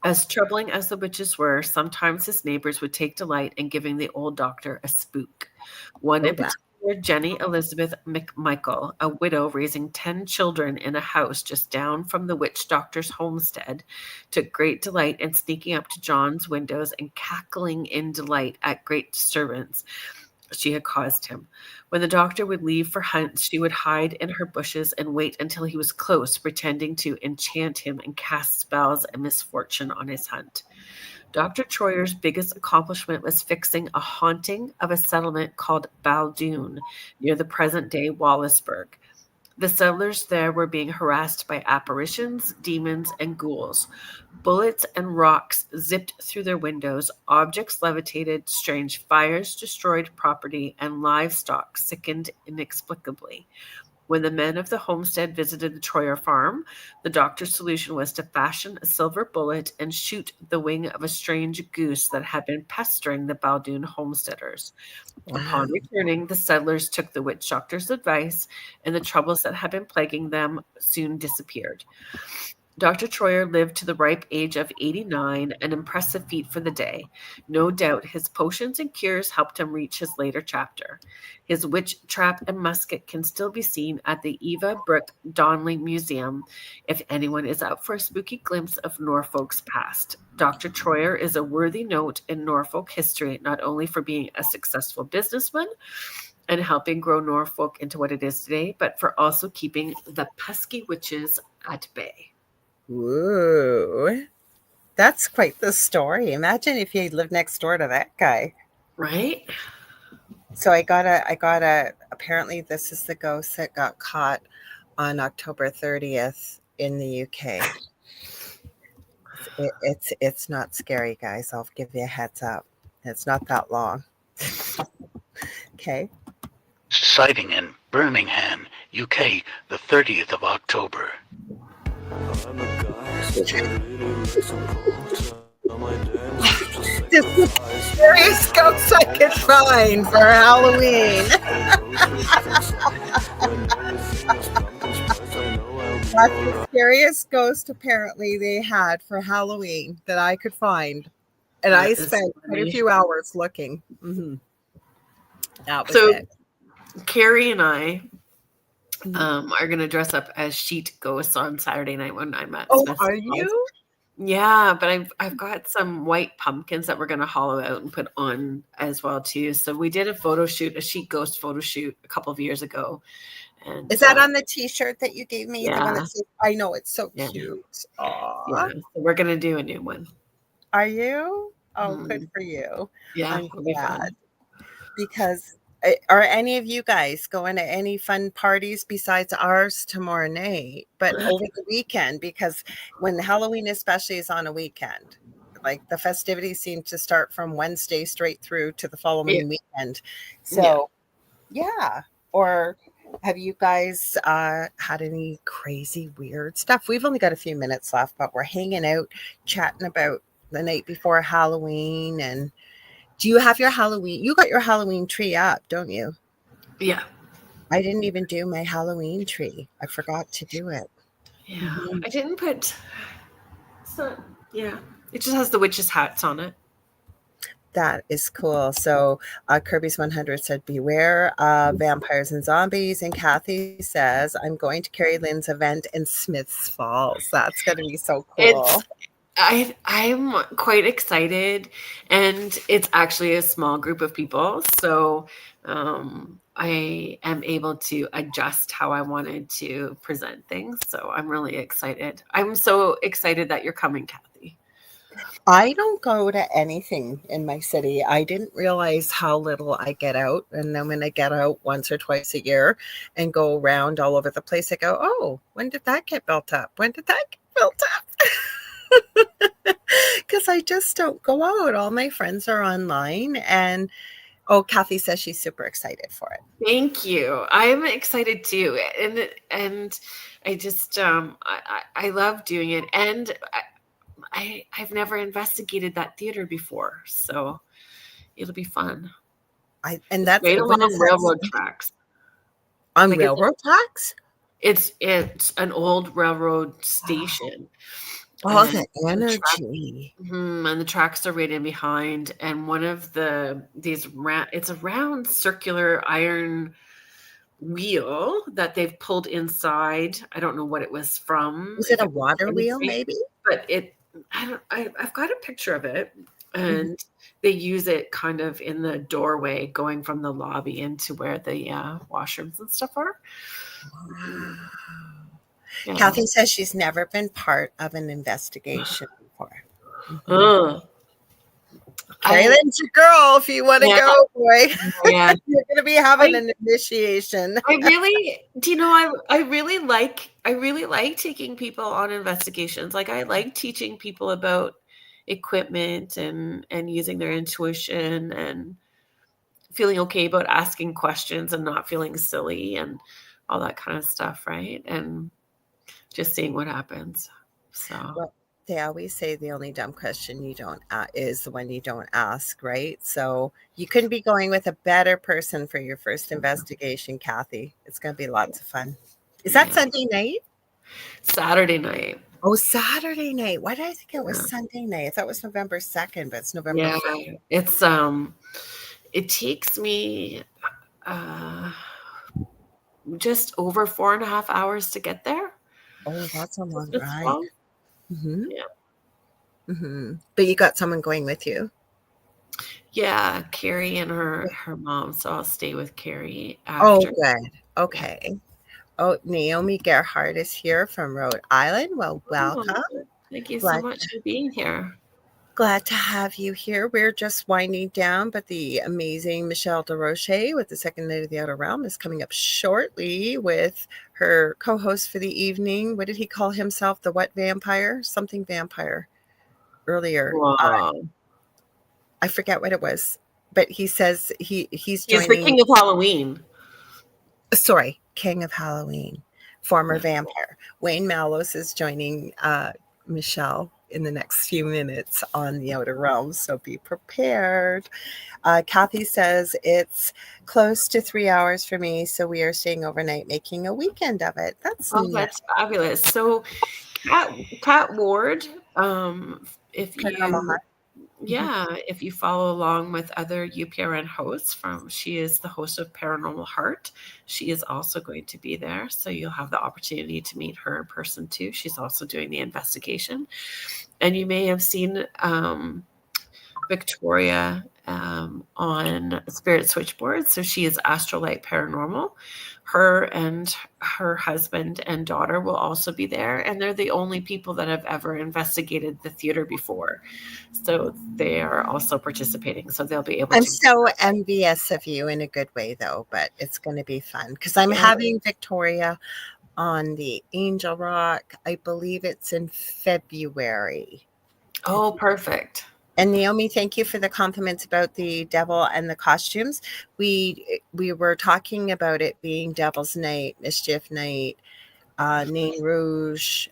S2: As troubling as the witches were, sometimes his neighbors would take delight in giving the old doctor a spook. One in particular, Jenny Elizabeth McMichael, a widow raising 10 children in a house just down from the witch doctor's homestead, took great delight in sneaking up to John's windows and cackling in delight at great disturbance she had caused him. When the doctor would leave for hunts, she would hide in her bushes and wait until he was close, pretending to enchant him and cast spells and misfortune on his hunt. Dr. Troyer's biggest accomplishment was fixing a haunting of a settlement called Baldoon near the present-day Wallaceburg. The settlers there were being harassed by apparitions, demons, and ghouls. Bullets and rocks zipped through their windows, objects levitated, strange fires destroyed property, and livestock sickened inexplicably. When the men of the homestead visited the Troyer farm, the doctor's solution was to fashion a silver bullet and shoot the wing of a strange goose that had been pestering the Baldoon homesteaders. Wow. Upon returning, the settlers took the witch doctor's advice, and the troubles that had been plaguing them soon disappeared. Dr. Troyer lived to the ripe age of 89, an impressive feat for the day. No doubt his potions and cures helped him reach his later chapter. His witch trap and musket can still be seen at the Eva Brooke Donnelly Museum if anyone is out for a spooky glimpse of Norfolk's past. Dr. Troyer is a worthy note in Norfolk history, not only for being a successful businessman and helping grow Norfolk into what it is today, but for also keeping the pesky witches at bay.
S1: Whoa, that's quite the story. Imagine if you lived next door to that guy.
S2: Right?
S1: So I got apparently this is the ghost that got caught on October 30th in the UK. It's not scary, guys. I'll give you a heads up. It's not that long. Okay.
S4: Sighting in Birmingham, UK, the 30th of October.
S1: This is the scariest ghost I could find for Halloween. That's the scariest ghost apparently they had for Halloween that I could find. And I spent quite a few hours looking. Mm-hmm. That was it.
S2: Carrie and I are going to dress up as sheet ghosts on Saturday night when I'm at Smith's.
S1: Are you?
S2: Yeah, but I've got some white pumpkins that we're going to hollow out and put on as well too. So we did a sheet ghost photo shoot a couple of years ago. And
S1: is that on the T-shirt that you gave me?
S2: Yeah.
S1: The one that says, I know, it's so cute. Aww.
S2: Yeah, so we're going to do a new one.
S1: Are you? Oh, good for you.
S2: Yeah,
S1: I'm glad. Because are any of you guys going to any fun parties besides ours tomorrow night, but over the weekend? Because when Halloween especially is on a weekend, like the festivities seem to start from Wednesday straight through to the following weekend. So yeah. Or have you guys had any crazy weird stuff? We've only got a few minutes left, but we're hanging out chatting about the night before Halloween. And do you have your Halloween? You got your Halloween tree up, don't you?
S2: Yeah.
S1: I didn't even do my Halloween tree. I forgot to do it.
S2: Yeah. Mm-hmm. I didn't put. So yeah, it just has the witches' hats on it.
S1: That is cool. So Kirby's 100 said, beware vampires and zombies. And Kathy says, I'm going to Kerrilynn's event in Smiths Falls. That's going to be so cool.
S2: I'm quite excited, and it's actually a small group of people. So I am able to adjust how I wanted to present things. So I'm really excited. I'm so excited that you're coming, Kathy.
S1: I don't go to anything in my city. I didn't realize how little I get out. And then when I get out once or twice a year and go around all over the place, I go, oh, when did that get built up? When did that get built up? Because I just don't go out. All my friends are online. And oh, Kathy says she's super excited for it.
S2: Thank you. I'm excited too. And I just, I love doing it. And I've never investigated that theater before, so it'll be fun.
S1: And that's
S2: right along railroad tracks.
S1: On railroad tracks?
S2: It's an old railroad station.
S1: Oh, the energy.
S2: And the tracks are right in behind. And one of it's a round circular iron wheel that they've pulled inside. I don't know what it was from.
S1: Is it a water wheel, maybe?
S2: But I've got a picture of it, and they use it kind of in the doorway going from the lobby into where the washrooms and stuff are.
S1: Wow. Yeah. Kathy says she's never been part of an investigation before. Kerrylynn's your girl if you want to go, boy. Yeah. You're going to be having an initiation.
S2: I really like taking people on investigations. Like, I like teaching people about equipment and using their intuition and feeling okay about asking questions and not feeling silly and all that kind of stuff, right? And just seeing what happens. So
S1: well, they always say the only dumb question you don't is the one you don't ask, right? So you couldn't be going with a better person for your first investigation, Kathy. It's going to be lots of fun. Is that Sunday night?
S2: Saturday night.
S1: Oh, Saturday night. Why did I think it was Sunday night? I thought it was November 2nd, but it's November 1st.
S2: It's it takes me just over 4.5 hours to get there.
S1: Oh, that's a long ride. Yeah. But you got someone going with you?
S2: Yeah, Carrie and her mom. So I'll stay with Carrie after.
S1: Oh, good. Okay. Oh, Naomi Gerhardt is here from Rhode Island. Well, welcome.
S2: Thank you so much for being here.
S1: Glad to have you here. We're just winding down, but the amazing Michelle DeRoche with the Second Night of the Outer Realm is coming up shortly with her co-host for the evening. What did he call himself? The what vampire? Something vampire earlier.
S2: Wow.
S1: I forget what it was, but he says he's
S2: joining. He's the King of Halloween.
S1: Sorry, King of Halloween, former vampire. Wayne Mallows is joining Michelle in the next few minutes on the Outer Realms, so be prepared. Kathy says it's close to 3 hours for me, so we are staying overnight, making a weekend of it. That's
S2: fabulous. So, Kat Ward, if you follow along with other UPRN hosts she is the host of Paranormal Heart. She is also going to be there. So you'll have the opportunity to meet her in person too. She's also doing the investigation. And you may have seen Victoria on Spirit Switchboard. So she is Astrolight Paranormal. Her and her husband and daughter will also be there. And they're the only people that have ever investigated the theater before. So they are also participating. So they'll be able
S1: I'm so envious of you in a good way, though, but it's going to be fun because I'm having Victoria on the Angel Rock. I believe it's in February.
S2: Oh, perfect.
S1: And Naomi, thank you for the compliments about the devil and the costumes. We were talking about it being Devil's Night, Mischief Night, Nain Rouge,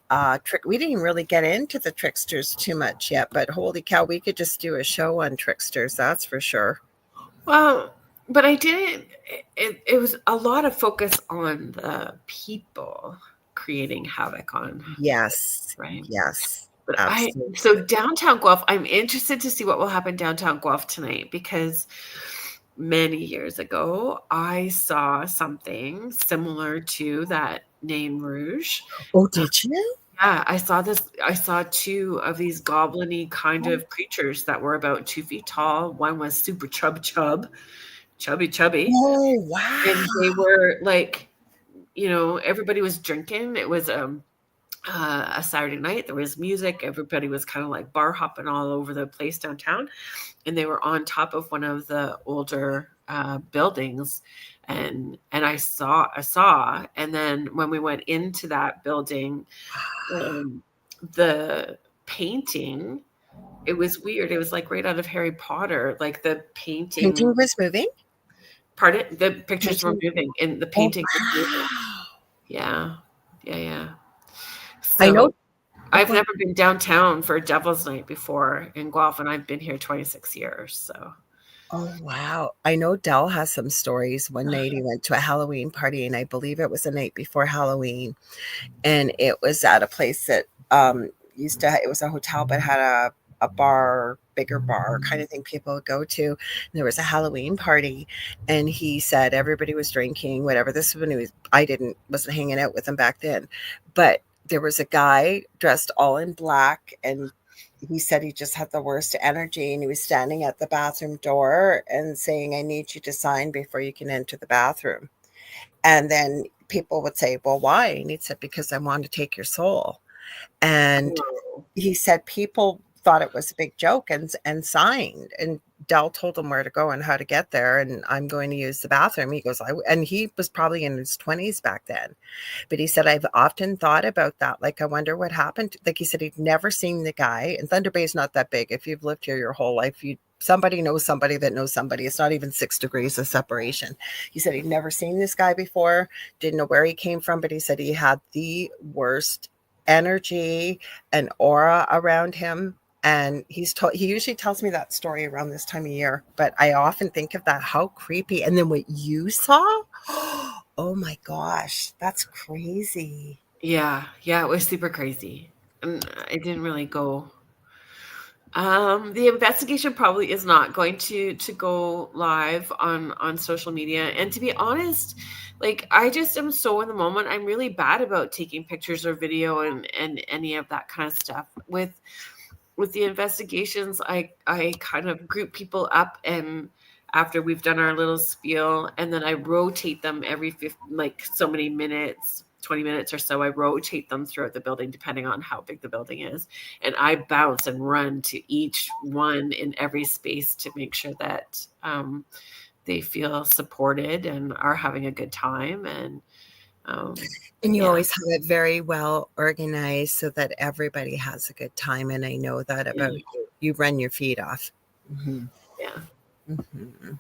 S1: we didn't really get into the tricksters too much yet, but holy cow, we could just do a show on tricksters, that's for sure.
S2: Well, but I didn't. It was a lot of focus on the people creating havoc on.
S1: Yes.
S2: Right.
S1: Yes.
S2: But so downtown Guelph, I'm interested to see what will happen downtown Guelph tonight, because many years ago, I saw something similar to that Nain Rouge.
S1: Oh, did you?
S2: Yeah, I saw this. I saw two of these goblin-y kind of creatures that were about 2 feet tall. One was super chubby.
S1: Oh, wow.
S2: And they were like, everybody was drinking. It was a Saturday night. There was music. Everybody was kind of like bar hopping all over the place downtown. And they were on top of one of the older buildings. And I saw. And then when we went into that building, the painting, it was weird. It was like right out of Harry Potter. Like the painting
S1: was moving.
S2: Pardon? The pictures were moving and the painting was moving.
S1: Wow.
S2: Yeah.
S1: I know.
S2: I've never been downtown for Devil's Night before in Guelph, and I've been here 26 years. So.
S1: Oh, wow. I know Dell has some stories. One night he went to a Halloween party, and I believe it was the night before Halloween. And it was at a place that it was a hotel, but had a bar, bigger bar kind of thing people would go to. And there was a Halloween party, and he said everybody was drinking, whatever. This was when wasn't hanging out with him back then. But there was a guy dressed all in black, and he said he just had the worst energy, and he was standing at the bathroom door and saying, "I need you to sign before you can enter the bathroom." And then people would say, "Well, why?" And he said, "Because I want to take your soul." And he said people thought it was a big joke and signed. And Dell told him where to go and how to get there. And I'm going to use the bathroom. He goes, and he was probably in his 20s back then. But he said, I've often thought about that. Like, I wonder what happened. Like he said, he'd never seen the guy. And Thunder Bay is not that big. If you've lived here your whole life, somebody knows somebody that knows somebody. It's not even 6 degrees of separation. He said he'd never seen this guy before, didn't know where he came from, but he said he had the worst energy and aura around him. And he usually tells me that story around this time of year, but I often think of that, how creepy. And then what you saw, oh my gosh, that's crazy.
S2: Yeah, it was super crazy. And it didn't really go. The investigation probably is not going to go live on social media. And to be honest, like, I just am so in the moment. I'm really bad about taking pictures or video and any of that kind of stuff. With the investigations, I kind of group people up, and after we've done our little spiel, and then I rotate them every so many minutes, 20 minutes or so. I rotate them throughout the building depending on how big the building is, and I bounce and run to each one in every space to make sure that they feel supported and are having a good time. And
S1: you always have it very well organized so that everybody has a good time. And I know that about you. You run your feet off.
S2: Mm-hmm. Yeah.
S1: Mm-hmm.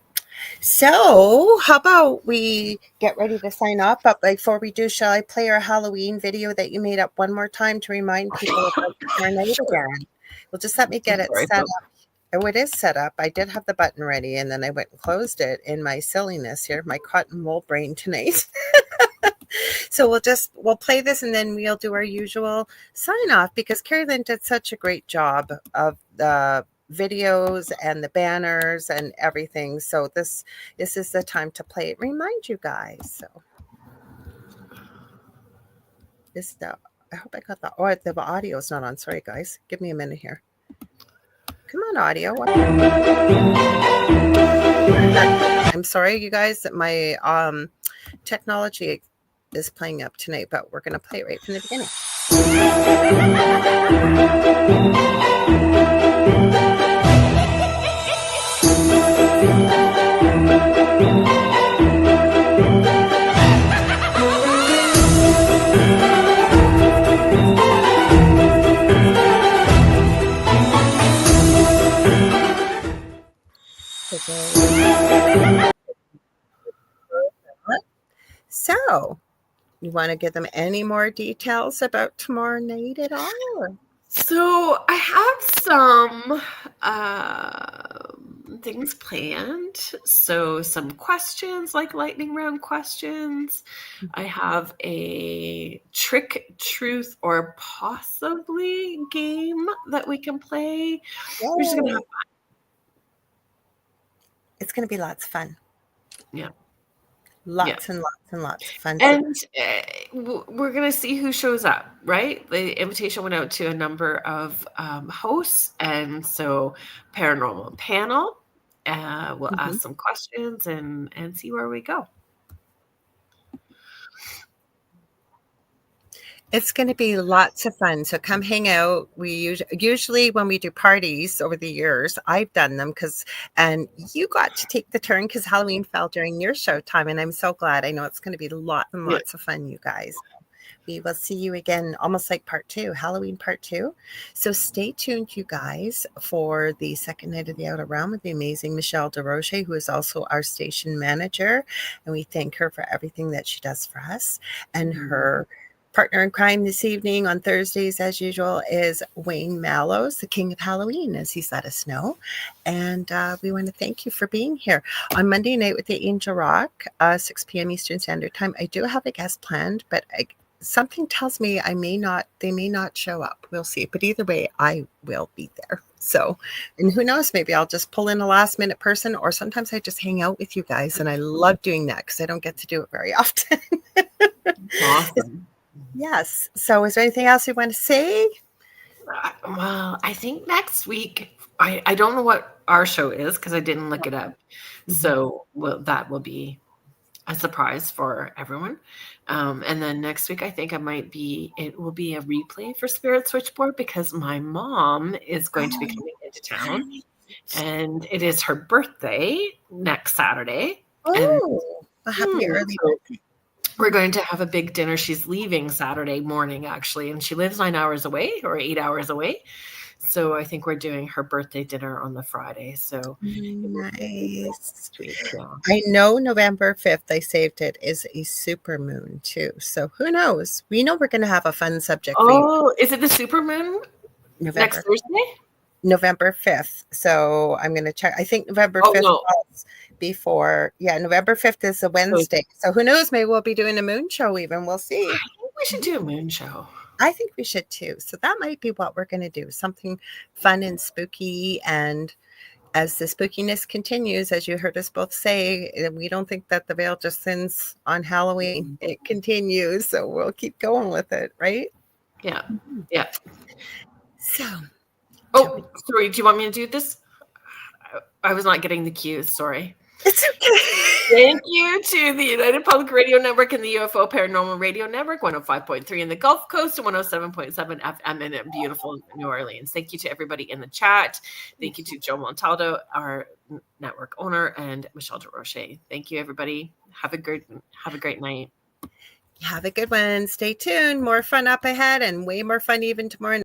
S1: So how about we get ready to sign off? But before we do, shall I play our Halloween video that you made up one more time to remind people about our night again? Well, just let me get it set up. Oh, it is set up. I did have the button ready, and then I went and closed it in my silliness here, my cotton wool brain tonight. So we'll play this, and then we'll do our usual sign off, because Kerrilynn did such a great job of the videos and the banners and everything. So this is the time to play it. Remind you guys. So I hope I got the audio is not on. Sorry, guys. Give me a minute here. Come on, audio. I'm sorry, you guys, that my technology is playing up tonight, but we're going to play it right from the beginning. So, you want to give them any more details about tomorrow night at all?
S2: So I have some things planned. So some questions, like lightning round questions. I have a trick, truth, or possibly game that we can play. We're just gonna have fun.
S1: It's going to be lots of fun.
S2: Yeah.
S1: Lots and lots of fun.
S2: And we're going to see who shows up, right? The invitation went out to a number of hosts. And so Paranormal panel, we'll ask some questions and see where we go.
S1: It's going to be lots of fun. So come hang out. We usually when we do parties over the years, I've done them and you got to take the turn because Halloween fell during your show time. And I'm so glad. I know it's going to be lots and lots of fun, you guys. We will see you again, almost like part 2, Halloween part 2. So stay tuned, you guys, for the second night of the Outer Realm with the amazing Michelle DeRoche, who is also our station manager. And we thank her for everything that she does for us. And her partner in crime this evening on Thursdays, as usual, is Wayne Mallows, the king of Halloween, as he's let us know. And we want to thank you for being here. On Monday night with the Angel Rock, 6 p.m. Eastern Standard Time, I do have a guest planned, but something tells me they may not show up. We'll see. But either way, I will be there. So, and who knows, maybe I'll just pull in a last minute person, or sometimes I just hang out with you guys. And I love doing that because I don't get to do it very often.
S2: Awesome.
S1: Yes. So is there anything else you want to say?
S2: Well, I think next week, I don't know what our show is because I didn't look it up. So that will be a surprise for everyone. And then next week, I think it will be a replay for Spirit Switchboard because my mom is going to be coming into town and it is her birthday next Saturday.
S1: A happy early birthday.
S2: We're going to have a big dinner. She's leaving Saturday morning, actually, and she lives 9 hours away or 8 hours away. So I think we're doing her birthday dinner on the Friday. So
S1: nice.
S2: Yeah.
S1: I know November 5th, I saved it, is a super moon too. So who knows? We know we're going to have a fun subject.
S2: Oh, is it the super moon next Thursday?
S1: November 5th. So I'm going to check. I think November 5th was before. Yeah, November 5th is a Wednesday. So who knows? Maybe we'll be doing a moon show even. We'll see.
S2: I think we should do a moon show.
S1: I think we should too. So that might be what we're going to do. Something fun and spooky. And as the spookiness continues, as you heard us both say, we don't think that the veil just thins on Halloween. It continues. So we'll keep going with it, right?
S2: Yeah. Yeah.
S1: So.
S2: Oh, sorry. Do you want me to do this? I was not getting the cues. Sorry.
S1: It's okay.
S2: Thank you to the United Public Radio Network and the UFO Paranormal Radio Network, 105.3 in the Gulf Coast and 107.7 FM in beautiful New Orleans. Thank you to everybody in the chat. Thank you to Joe Montaldo, our network owner, and Michelle DeRoche. Thank you, everybody. Have a great night.
S1: Have a good one. Stay tuned. More fun up ahead and way more fun even tomorrow.